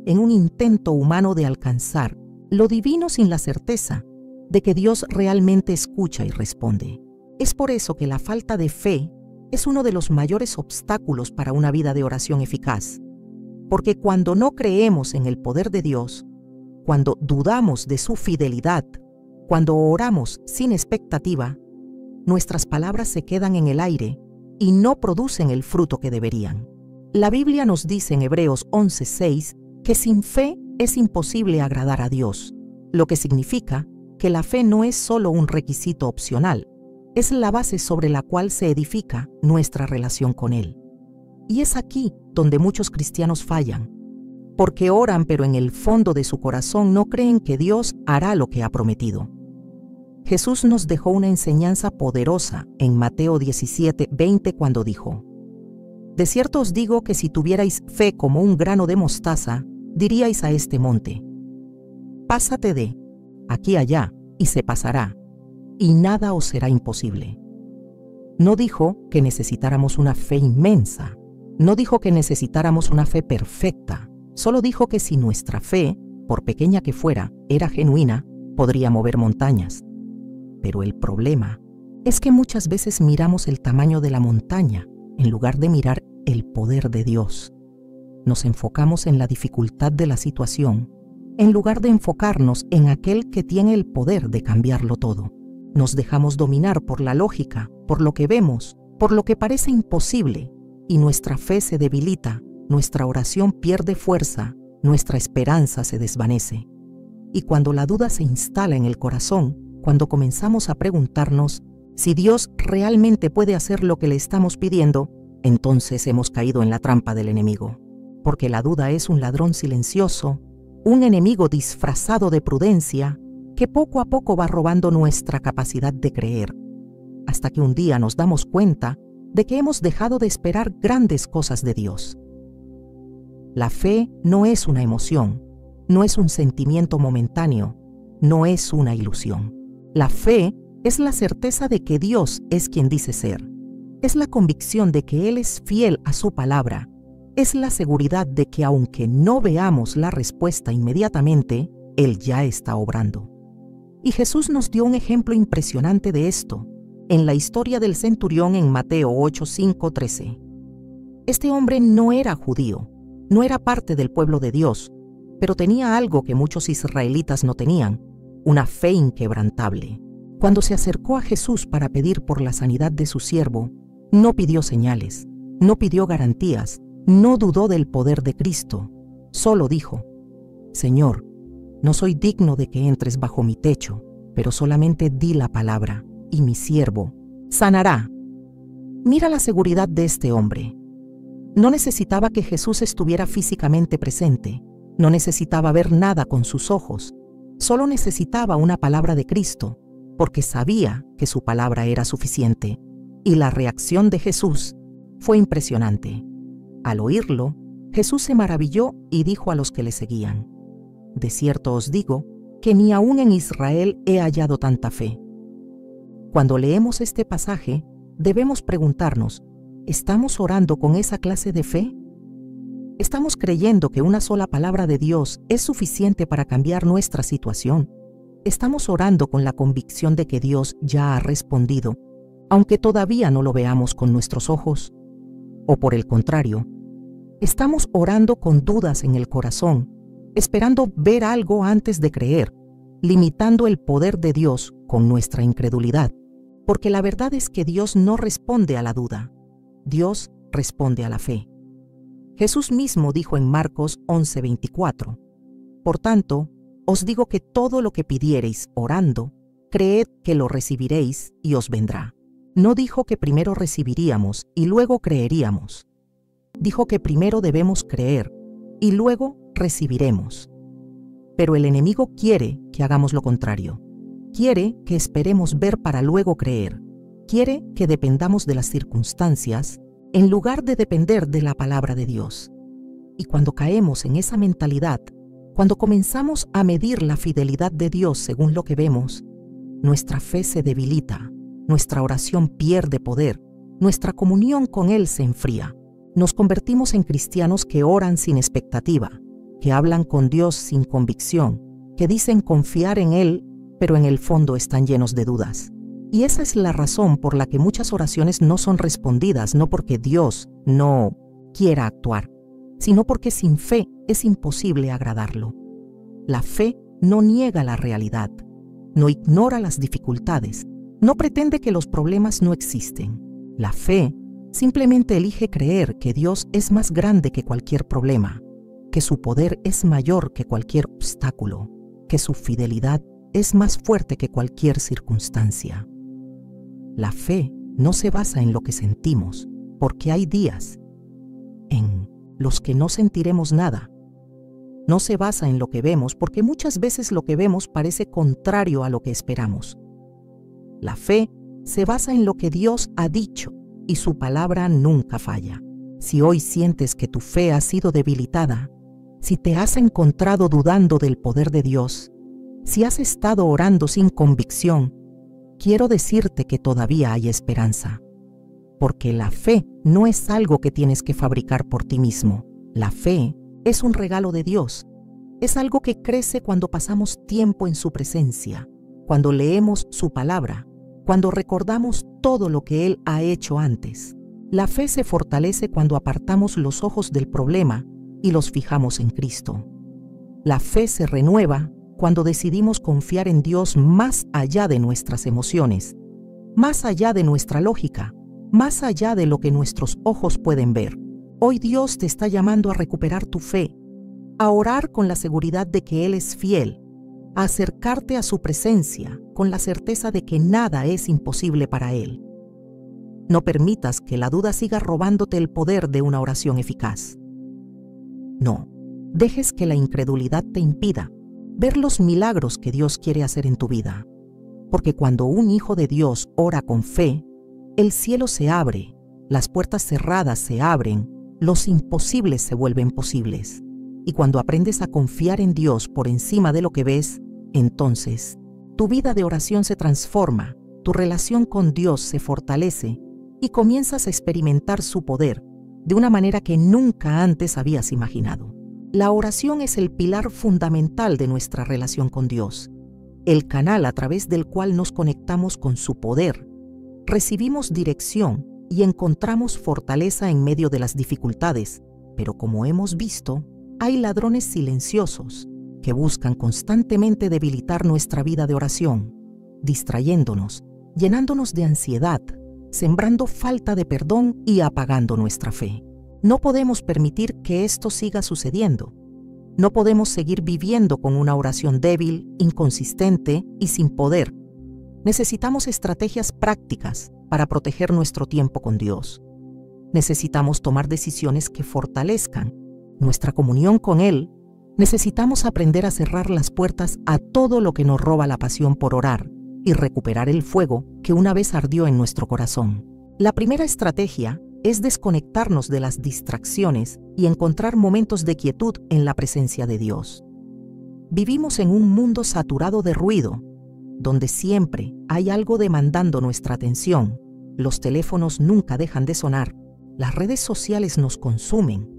Speaker 1: en un intento humano de alcanzar lo divino sin la certeza de que Dios realmente escucha y responde. Es por eso que la falta de fe es uno de los mayores obstáculos para una vida de oración eficaz. Porque cuando no creemos en el poder de Dios, cuando dudamos de su fidelidad, cuando oramos sin expectativa, nuestras palabras se quedan en el aire y no producen el fruto que deberían. La Biblia nos dice en Hebreos 11:6 que sin fe es imposible agradar a Dios, lo que significa que la fe no es solo un requisito opcional, es la base sobre la cual se edifica nuestra relación con Él. Y es aquí donde muchos cristianos fallan, porque oran pero en el fondo de su corazón no creen que Dios hará lo que ha prometido. Jesús nos dejó una enseñanza poderosa en Mateo 17:20 cuando dijo: De cierto os digo que si tuvierais fe como un grano de mostaza, diríais a este monte: pásate de aquí allá, y se pasará, y nada os será imposible. No dijo que necesitáramos una fe inmensa, no dijo que necesitáramos una fe perfecta, solo dijo que si nuestra fe, por pequeña que fuera, era genuina, podría mover montañas. Pero el problema es que muchas veces miramos el tamaño de la montaña en lugar de mirar el poder de Dios. Nos enfocamos en la dificultad de la situación, en lugar de enfocarnos en aquel que tiene el poder de cambiarlo todo. Nos dejamos dominar por la lógica, por lo que vemos, por lo que parece imposible, y nuestra fe se debilita, nuestra oración pierde fuerza, nuestra esperanza se desvanece. Y cuando la duda se instala en el corazón, cuando comenzamos a preguntarnos si Dios realmente puede hacer lo que le estamos pidiendo, entonces hemos caído en la trampa del enemigo. Porque la duda es un ladrón silencioso, un enemigo disfrazado de prudencia que poco a poco va robando nuestra capacidad de creer, hasta que un día nos damos cuenta de que hemos dejado de esperar grandes cosas de Dios. La fe no es una emoción, no es un sentimiento momentáneo, no es una ilusión. La fe es la certeza de que Dios es quien dice ser. Es la convicción de que Él es fiel a su palabra. Es la seguridad de que aunque no veamos la respuesta inmediatamente, Él ya está obrando. Y Jesús nos dio un ejemplo impresionante de esto, en la historia del centurión en Mateo 8:5-13. Este hombre no era judío, no era parte del pueblo de Dios, pero tenía algo que muchos israelitas no tenían, una fe inquebrantable. Cuando se acercó a Jesús para pedir por la sanidad de su siervo, no pidió señales, no pidió garantías, no dudó del poder de Cristo, solo dijo: Señor, no soy digno de que entres bajo mi techo, pero solamente di la palabra, y mi siervo sanará. Mira la seguridad de este hombre. No necesitaba que Jesús estuviera físicamente presente, no necesitaba ver nada con sus ojos, solo necesitaba una palabra de Cristo, porque sabía que su palabra era suficiente. Y la reacción de Jesús fue impresionante. Al oírlo, Jesús se maravilló y dijo a los que le seguían: De cierto os digo que ni aún en Israel he hallado tanta fe. Cuando leemos este pasaje, debemos preguntarnos: ¿estamos orando con esa clase de fe? ¿Estamos creyendo que una sola palabra de Dios es suficiente para cambiar nuestra situación? ¿Estamos orando con la convicción de que Dios ya ha respondido, aunque todavía no lo veamos con nuestros ojos? ¿O por el contrario, Estamos orando con dudas en el corazón, esperando ver algo antes de creer, limitando el poder de Dios con nuestra incredulidad. Porque la verdad es que Dios no responde a la duda, Dios responde a la fe. Jesús mismo dijo en Marcos 11:24, por tanto, os digo que todo lo que pidiereis orando, creed que lo recibiréis y os vendrá. No dijo que primero recibiríamos y luego creeríamos. Dijo que primero debemos creer y luego recibiremos. Pero el enemigo quiere que hagamos lo contrario. Quiere que esperemos ver para luego creer. Quiere que dependamos de las circunstancias en lugar de depender de la palabra de Dios. Y cuando caemos en esa mentalidad, cuando comenzamos a medir la fidelidad de Dios según lo que vemos, nuestra fe se debilita, nuestra oración pierde poder, nuestra comunión con Él se enfría. Nos convertimos en cristianos que oran sin expectativa, que hablan con Dios sin convicción, que dicen confiar en Él, pero en el fondo están llenos de dudas. Y esa es la razón por la que muchas oraciones no son respondidas, no porque Dios no quiera actuar, sino porque sin fe es imposible agradarlo. La fe no niega la realidad, no ignora las dificultades, no pretende que los problemas no existen. La fe simplemente elige creer que Dios es más grande que cualquier problema, que su poder es mayor que cualquier obstáculo, que su fidelidad es más fuerte que cualquier circunstancia. La fe no se basa en lo que sentimos, porque hay días en los que no sentiremos nada. No se basa en lo que vemos, porque muchas veces lo que vemos parece contrario a lo que esperamos. La fe se basa en lo que Dios ha dicho, y su palabra nunca falla. Si hoy sientes que tu fe ha sido debilitada, si te has encontrado dudando del poder de Dios, si has estado orando sin convicción, quiero decirte que todavía hay esperanza. Porque la fe no es algo que tienes que fabricar por ti mismo. La fe es un regalo de Dios. Es algo que crece cuando pasamos tiempo en su presencia, cuando leemos su palabra, cuando recordamos todo lo que Él ha hecho antes. La fe se fortalece cuando apartamos los ojos del problema y los fijamos en Cristo. La fe se renueva cuando decidimos confiar en Dios más allá de nuestras emociones, más allá de nuestra lógica, más allá de lo que nuestros ojos pueden ver. Hoy Dios te está llamando a recuperar tu fe, a orar con la seguridad de que Él es fiel, a acercarte a su presencia con la certeza de que nada es imposible para Él. No permitas que la duda siga robándote el poder de una oración eficaz. No dejes que la incredulidad te impida ver los milagros que Dios quiere hacer en tu vida. Porque cuando un hijo de Dios ora con fe, el cielo se abre, las puertas cerradas se abren, los imposibles se vuelven posibles. Y cuando aprendes a confiar en Dios por encima de lo que ves, entonces tu vida de oración se transforma, tu relación con Dios se fortalece y comienzas a experimentar su poder de una manera que nunca antes habías imaginado. La oración es el pilar fundamental de nuestra relación con Dios, el canal a través del cual nos conectamos con su poder, recibimos dirección y encontramos fortaleza en medio de las dificultades. Pero como hemos visto, hay ladrones silenciosos que buscan constantemente debilitar nuestra vida de oración, distrayéndonos, llenándonos de ansiedad, sembrando falta de perdón y apagando nuestra fe. No podemos permitir que esto siga sucediendo. No podemos seguir viviendo con una oración débil, inconsistente y sin poder. Necesitamos estrategias prácticas para proteger nuestro tiempo con Dios. Necesitamos tomar decisiones que fortalezcan nuestra comunión con Él. Necesitamos aprender a cerrar las puertas a todo lo que nos roba la pasión por orar y recuperar el fuego que una vez ardió en nuestro corazón. La primera estrategia es desconectarnos de las distracciones y encontrar momentos de quietud en la presencia de Dios. Vivimos en un mundo saturado de ruido, donde siempre hay algo demandando nuestra atención. Los teléfonos nunca dejan de sonar, las redes sociales nos consumen,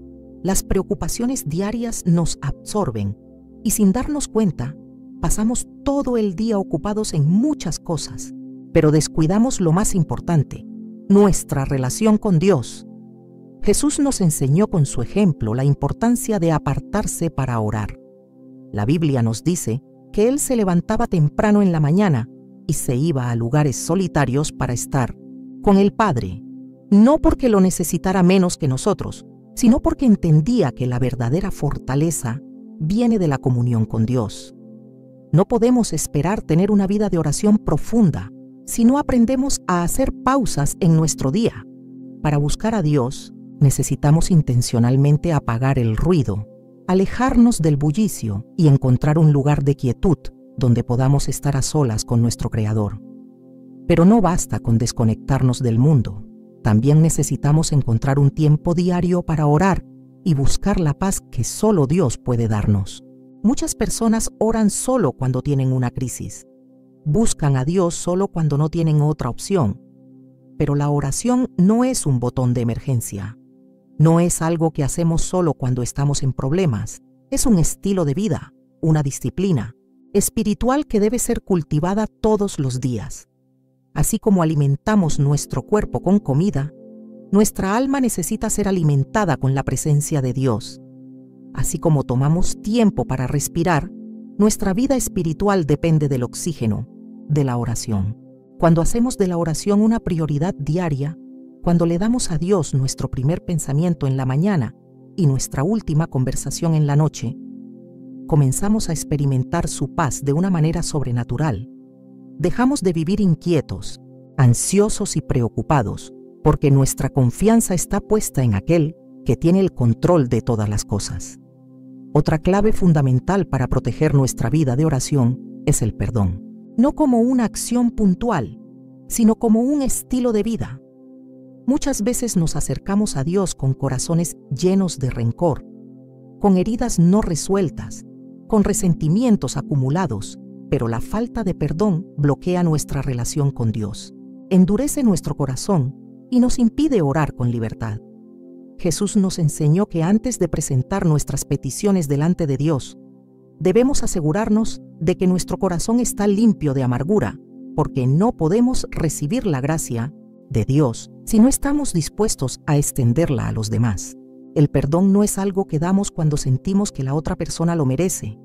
Speaker 1: las preocupaciones diarias nos absorben y sin darnos cuenta, pasamos todo el día ocupados en muchas cosas, pero descuidamos lo más importante, nuestra relación con Dios. Jesús nos enseñó con su ejemplo la importancia de apartarse para orar. La Biblia nos dice que Él se levantaba temprano en la mañana y se iba a lugares solitarios para estar con el Padre, no porque lo necesitara menos que nosotros, sino porque entendía que la verdadera fortaleza viene de la comunión con Dios. No podemos esperar tener una vida de oración profunda si no aprendemos a hacer pausas en nuestro día. Para buscar a Dios, necesitamos intencionalmente apagar el ruido, alejarnos del bullicio y encontrar un lugar de quietud donde podamos estar a solas con nuestro Creador. Pero no basta con desconectarnos del mundo. También necesitamos encontrar un tiempo diario para orar y buscar la paz que solo Dios puede darnos. Muchas personas oran solo cuando tienen una crisis. Buscan a Dios solo cuando no tienen otra opción. Pero la oración no es un botón de emergencia. No es algo que hacemos solo cuando estamos en problemas. Es un estilo de vida, una disciplina espiritual que debe ser cultivada todos los días. Así como alimentamos nuestro cuerpo con comida, nuestra alma necesita ser alimentada con la presencia de Dios. Así como tomamos tiempo para respirar, nuestra vida espiritual depende del oxígeno, de la oración. Cuando hacemos de la oración una prioridad diaria, cuando le damos a Dios nuestro primer pensamiento en la mañana y nuestra última conversación en la noche, comenzamos a experimentar su paz de una manera sobrenatural. Dejamos de vivir inquietos, ansiosos y preocupados, porque nuestra confianza está puesta en aquel que tiene el control de todas las cosas. Otra clave fundamental para proteger nuestra vida de oración es el perdón, no como una acción puntual, sino como un estilo de vida. Muchas veces nos acercamos a Dios con corazones llenos de rencor, con heridas no resueltas, con resentimientos acumulados, pero la falta de perdón bloquea nuestra relación con Dios, endurece nuestro corazón y nos impide orar con libertad. Jesús nos enseñó que antes de presentar nuestras peticiones delante de Dios, debemos asegurarnos de que nuestro corazón está limpio de amargura, porque no podemos recibir la gracia de Dios si no estamos dispuestos a extenderla a los demás. El perdón no es algo que damos cuando sentimos que la otra persona lo merece.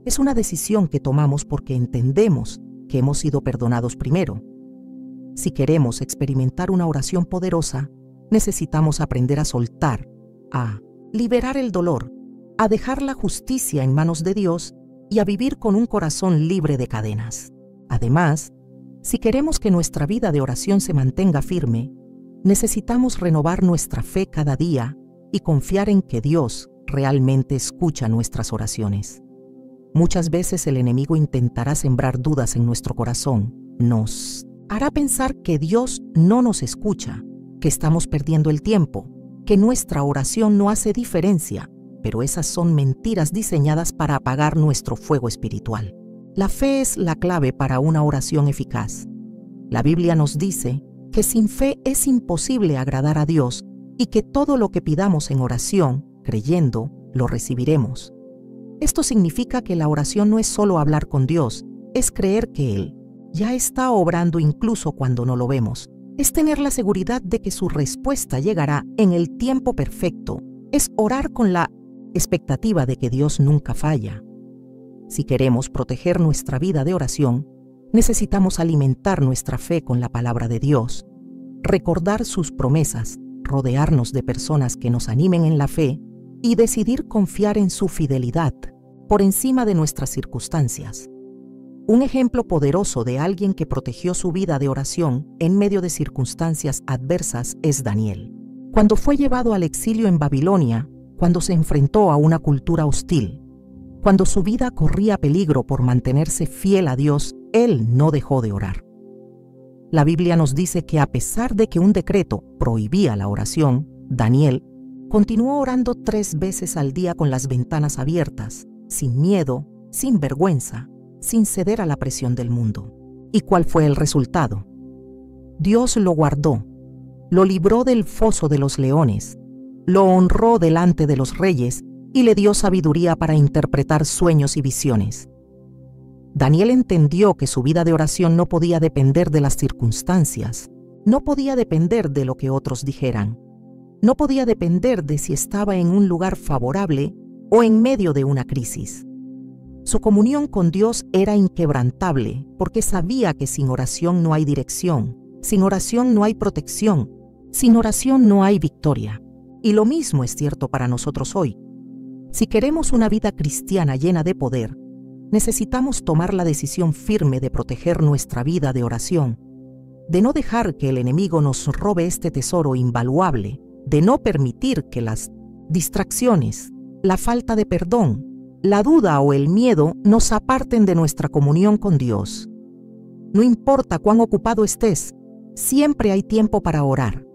Speaker 1: Es una decisión que tomamos porque entendemos que hemos sido perdonados primero. Si queremos experimentar una oración poderosa, necesitamos aprender a soltar, a liberar el dolor, a dejar la justicia en manos de Dios y a vivir con un corazón libre de cadenas. Además, si queremos que nuestra vida de oración se mantenga firme, necesitamos renovar nuestra fe cada día y confiar en que Dios realmente escucha nuestras oraciones. Muchas veces el enemigo intentará sembrar dudas en nuestro corazón, nos hará pensar que Dios no nos escucha, que estamos perdiendo el tiempo, que nuestra oración no hace diferencia, pero esas son mentiras diseñadas para apagar nuestro fuego espiritual. La fe es la clave para una oración eficaz. La Biblia nos dice que sin fe es imposible agradar a Dios y que todo lo que pidamos en oración, creyendo, lo recibiremos. Esto significa que la oración no es solo hablar con Dios, es creer que Él ya está obrando incluso cuando no lo vemos. Es tener la seguridad de que su respuesta llegará en el tiempo perfecto. Es orar con la expectativa de que Dios nunca falla. Si queremos proteger nuestra vida de oración, necesitamos alimentar nuestra fe con la palabra de Dios, recordar sus promesas, rodearnos de personas que nos animen en la fe y decidir confiar en su fidelidad por encima de nuestras circunstancias. Un ejemplo poderoso de alguien que protegió su vida de oración en medio de circunstancias adversas es Daniel. Cuando fue llevado al exilio en Babilonia, cuando se enfrentó a una cultura hostil, cuando su vida corría peligro por mantenerse fiel a Dios, él no dejó de orar. La Biblia nos dice que a pesar de que un decreto prohibía la oración, Daniel continuó orando 3 veces al día con las ventanas abiertas, sin miedo, sin vergüenza, sin ceder a la presión del mundo. ¿Y cuál fue el resultado? Dios lo guardó, lo libró del foso de los leones, lo honró delante de los reyes y le dio sabiduría para interpretar sueños y visiones. Daniel entendió que su vida de oración no podía depender de las circunstancias, no podía depender de lo que otros dijeran. No podía depender de si estaba en un lugar favorable o en medio de una crisis. Su comunión con Dios era inquebrantable porque sabía que sin oración no hay dirección, sin oración no hay protección, sin oración no hay victoria. Y lo mismo es cierto para nosotros hoy. Si queremos una vida cristiana llena de poder, necesitamos tomar la decisión firme de proteger nuestra vida de oración, de no dejar que el enemigo nos robe este tesoro invaluable, de no permitir que las distracciones, la falta de perdón, la duda o el miedo nos aparten de nuestra comunión con Dios. No importa cuán ocupado estés, siempre hay tiempo para orar.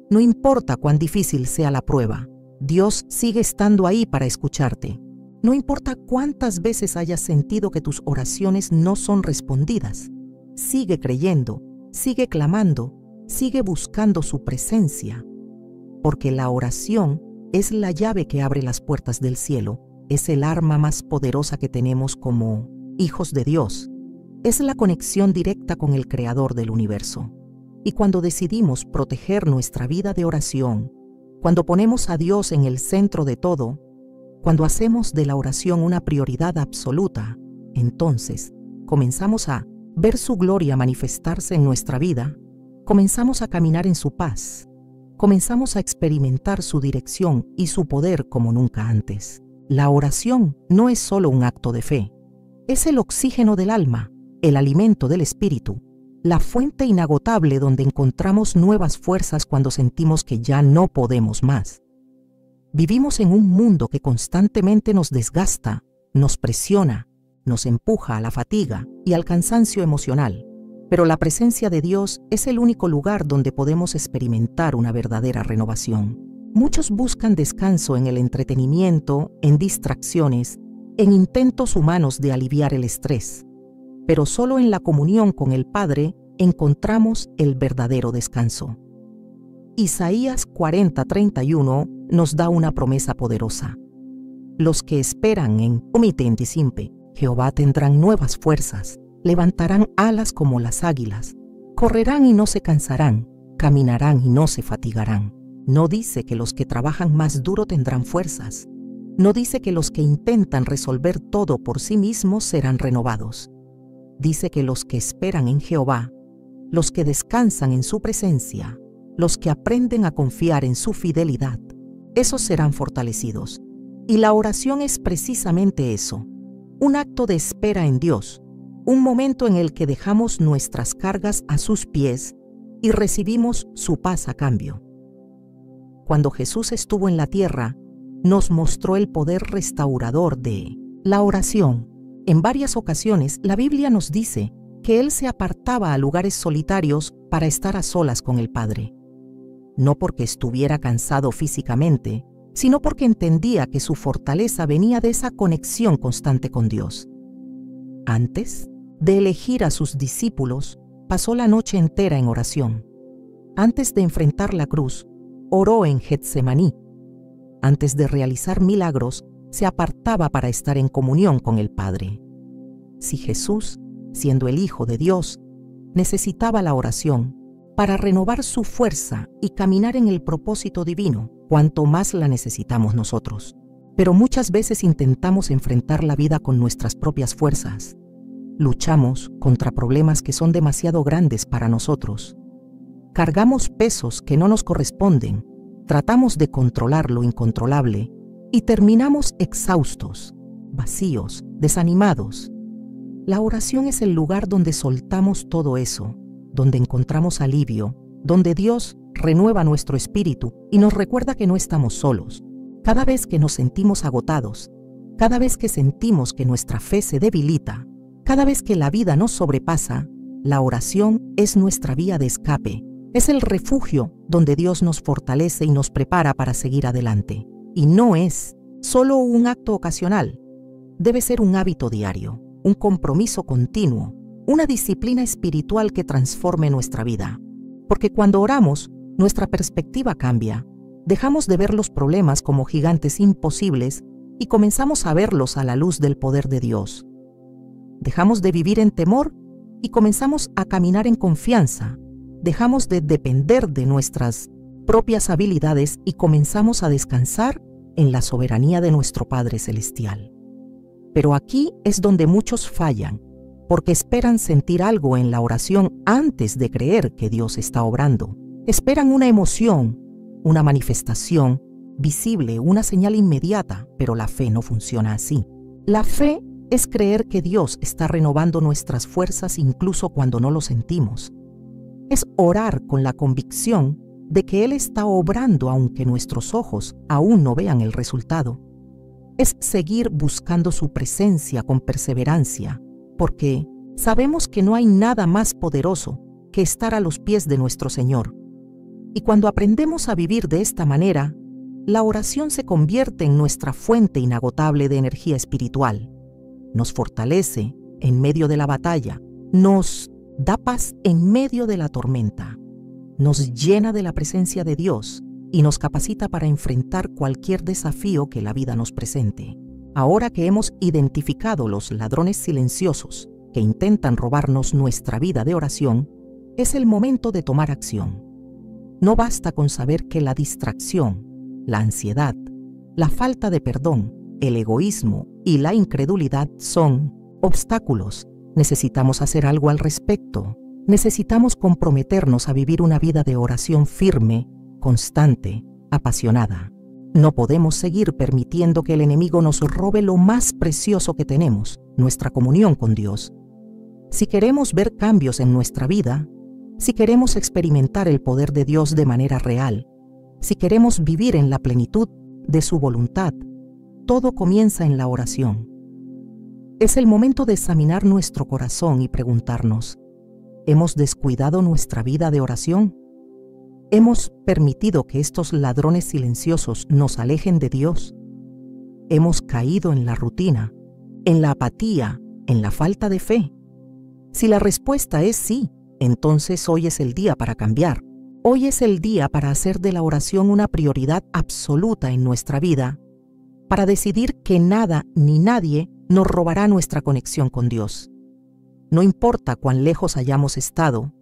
Speaker 1: No importa cuán difícil sea la prueba, Dios sigue estando ahí para escucharte. No importa cuántas veces hayas sentido que tus oraciones no son respondidas, sigue creyendo, sigue clamando, sigue buscando su presencia, porque la oración es la llave que abre las puertas del cielo. Es el arma más poderosa que tenemos como hijos de Dios. Es la conexión directa con el Creador del universo. Y cuando decidimos proteger nuestra vida de oración, cuando ponemos a Dios en el centro de todo, cuando hacemos de la oración una prioridad absoluta, entonces comenzamos a ver su gloria manifestarse en nuestra vida, comenzamos a caminar en su paz, comenzamos a experimentar su dirección y su poder como nunca antes. La oración no es solo un acto de fe, es el oxígeno del alma, el alimento del espíritu, la fuente inagotable donde encontramos nuevas fuerzas cuando sentimos que ya no podemos más. Vivimos en un mundo que constantemente nos desgasta, nos presiona, nos empuja a la fatiga y al cansancio emocional, pero la presencia de Dios es el único lugar donde podemos experimentar una verdadera renovación. Muchos buscan descanso en el entretenimiento, en distracciones, en intentos humanos de aliviar el estrés, pero solo en la comunión con el Padre encontramos el verdadero descanso. Isaías 40:31 nos da una promesa poderosa. Los que esperan en Omitentisimpe, Jehová tendrán nuevas fuerzas, levantarán alas como las águilas, correrán y no se cansarán, caminarán y no se fatigarán. No dice que los que trabajan más duro tendrán fuerzas. No dice que los que intentan resolver todo por sí mismos serán renovados. Dice que los que esperan en Jehová, los que descansan en su presencia, los que aprenden a confiar en su fidelidad, esos serán fortalecidos. Y la oración es precisamente eso, un acto de espera en Dios, un momento en el que dejamos nuestras cargas a sus pies y recibimos su paz a cambio. Cuando Jesús estuvo en la tierra, nos mostró el poder restaurador de la oración. En varias ocasiones, la Biblia nos dice que Él se apartaba a lugares solitarios para estar a solas con el Padre. No porque estuviera cansado físicamente, sino porque entendía que su fortaleza venía de esa conexión constante con Dios. Antes de elegir a sus discípulos, pasó la noche entera en oración. Antes de enfrentar la cruz, oró en Getsemaní. Antes de realizar milagros, se apartaba para estar en comunión con el Padre. Si Jesús, siendo el Hijo de Dios, necesitaba la oración para renovar su fuerza y caminar en el propósito divino, cuanto más la necesitamos nosotros. Pero muchas veces intentamos enfrentar la vida con nuestras propias fuerzas. Luchamos contra problemas que son demasiado grandes para nosotros. Cargamos pesos que no nos corresponden, tratamos de controlar lo incontrolable y terminamos exhaustos, vacíos, desanimados. La oración es el lugar donde soltamos todo eso, donde encontramos alivio, donde Dios renueva nuestro espíritu y nos recuerda que no estamos solos. Cada vez que nos sentimos agotados, cada vez que sentimos que nuestra fe se debilita, cada vez que la vida nos sobrepasa, la oración es nuestra vía de escape. Es el refugio donde Dios nos fortalece y nos prepara para seguir adelante. Y no es solo un acto ocasional. Debe ser un hábito diario, un compromiso continuo, una disciplina espiritual que transforme nuestra vida. Porque cuando oramos, nuestra perspectiva cambia. Dejamos de ver los problemas como gigantes imposibles y comenzamos a verlos a la luz del poder de Dios. Dejamos de vivir en temor y comenzamos a caminar en confianza. Dejamos de depender de nuestras propias habilidades y comenzamos a descansar en la soberanía de nuestro Padre Celestial. Pero aquí es donde muchos fallan, porque esperan sentir algo en la oración antes de creer que Dios está obrando. Esperan una emoción, una manifestación visible, una señal inmediata, pero la fe no funciona así. La fe es creer que Dios está renovando nuestras fuerzas incluso cuando no lo sentimos. Es orar con la convicción de que Él está obrando aunque nuestros ojos aún no vean el resultado. Es seguir buscando su presencia con perseverancia, porque sabemos que no hay nada más poderoso que estar a los pies de nuestro Señor. Y cuando aprendemos a vivir de esta manera, la oración se convierte en nuestra fuente inagotable de energía espiritual. Nos fortalece en medio de la batalla, nos da paz en medio de la tormenta, nos llena de la presencia de Dios y nos capacita para enfrentar cualquier desafío que la vida nos presente. Ahora que hemos identificado los ladrones silenciosos que intentan robarnos nuestra vida de oración, es el momento de tomar acción. No basta con saber que la distracción, la ansiedad, la falta de perdón, el egoísmo y la incredulidad son obstáculos. Necesitamos hacer algo al respecto. Necesitamos comprometernos a vivir una vida de oración firme, constante, apasionada. No podemos seguir permitiendo que el enemigo nos robe lo más precioso que tenemos, nuestra comunión con Dios. Si queremos ver cambios en nuestra vida, si queremos experimentar el poder de Dios de manera real, si queremos vivir en la plenitud de su voluntad, todo comienza en la oración. Es el momento de examinar nuestro corazón y preguntarnos, ¿hemos descuidado nuestra vida de oración? ¿Hemos permitido que estos ladrones silenciosos nos alejen de Dios? ¿Hemos caído en la rutina, en la apatía, en la falta de fe? Si la respuesta es sí, entonces hoy es el día para cambiar. Hoy es el día para hacer de la oración una prioridad absoluta en nuestra vida, para decidir que nada ni nadie nos robará nuestra conexión con Dios. No importa cuán lejos hayamos estado,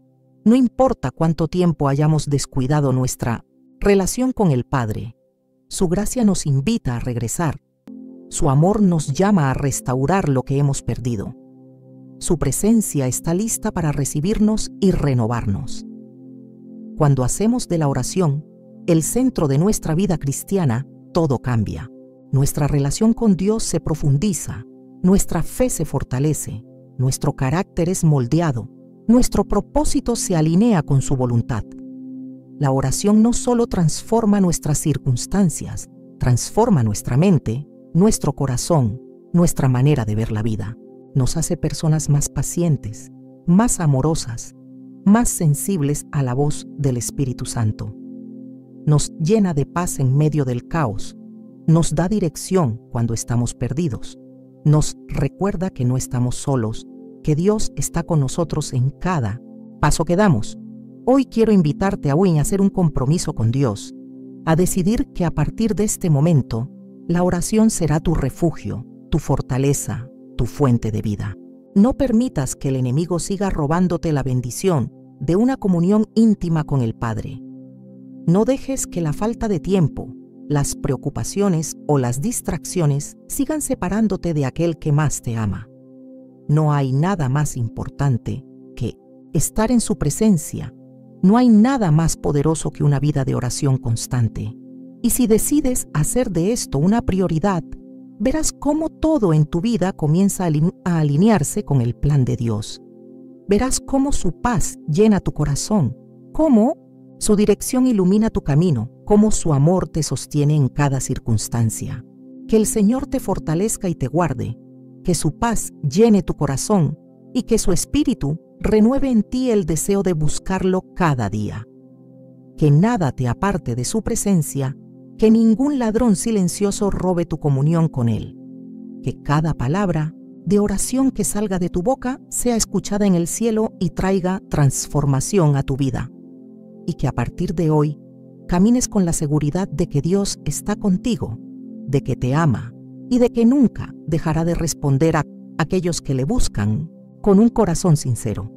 Speaker 1: no importa cuánto tiempo hayamos descuidado nuestra relación con el Padre, su gracia nos invita a regresar. Su amor nos llama a restaurar lo que hemos perdido. Su presencia está lista para recibirnos y renovarnos. Cuando hacemos de la oración el centro de nuestra vida cristiana, todo cambia. Nuestra relación con Dios se profundiza, nuestra fe se fortalece, nuestro carácter es moldeado, nuestro propósito se alinea con su voluntad. La oración no solo transforma nuestras circunstancias, transforma nuestra mente, nuestro corazón, nuestra manera de ver la vida. Nos hace personas más pacientes, más amorosas, más sensibles a la voz del Espíritu Santo. Nos llena de paz en medio del caos, nos da dirección cuando estamos perdidos, nos recuerda que no estamos solos, que Dios está con nosotros en cada paso que damos. Hoy quiero invitarte a hacer un compromiso con Dios, a decidir que a partir de este momento, la oración será tu refugio, tu fortaleza, tu fuente de vida. No permitas que el enemigo siga robándote la bendición de una comunión íntima con el Padre. No dejes que la falta de tiempo, las preocupaciones o las distracciones sigan separándote de aquel que más te ama. No hay nada más importante que estar en su presencia. No hay nada más poderoso que una vida de oración constante. Y si decides hacer de esto una prioridad, verás cómo todo en tu vida comienza a alinearse con el plan de Dios. Verás cómo su paz llena tu corazón, cómo su dirección ilumina tu camino, cómo su amor te sostiene en cada circunstancia. Que el Señor te fortalezca y te guarde, que su paz llene tu corazón y que su espíritu renueve en ti el deseo de buscarlo cada día. Que nada te aparte de su presencia, que ningún ladrón silencioso robe tu comunión con Él. Que cada palabra de oración que salga de tu boca sea escuchada en el cielo y traiga transformación a tu vida. Y que a partir de hoy camines con la seguridad de que Dios está contigo, de que te ama y de que nunca dejará de responder a aquellos que le buscan con un corazón sincero.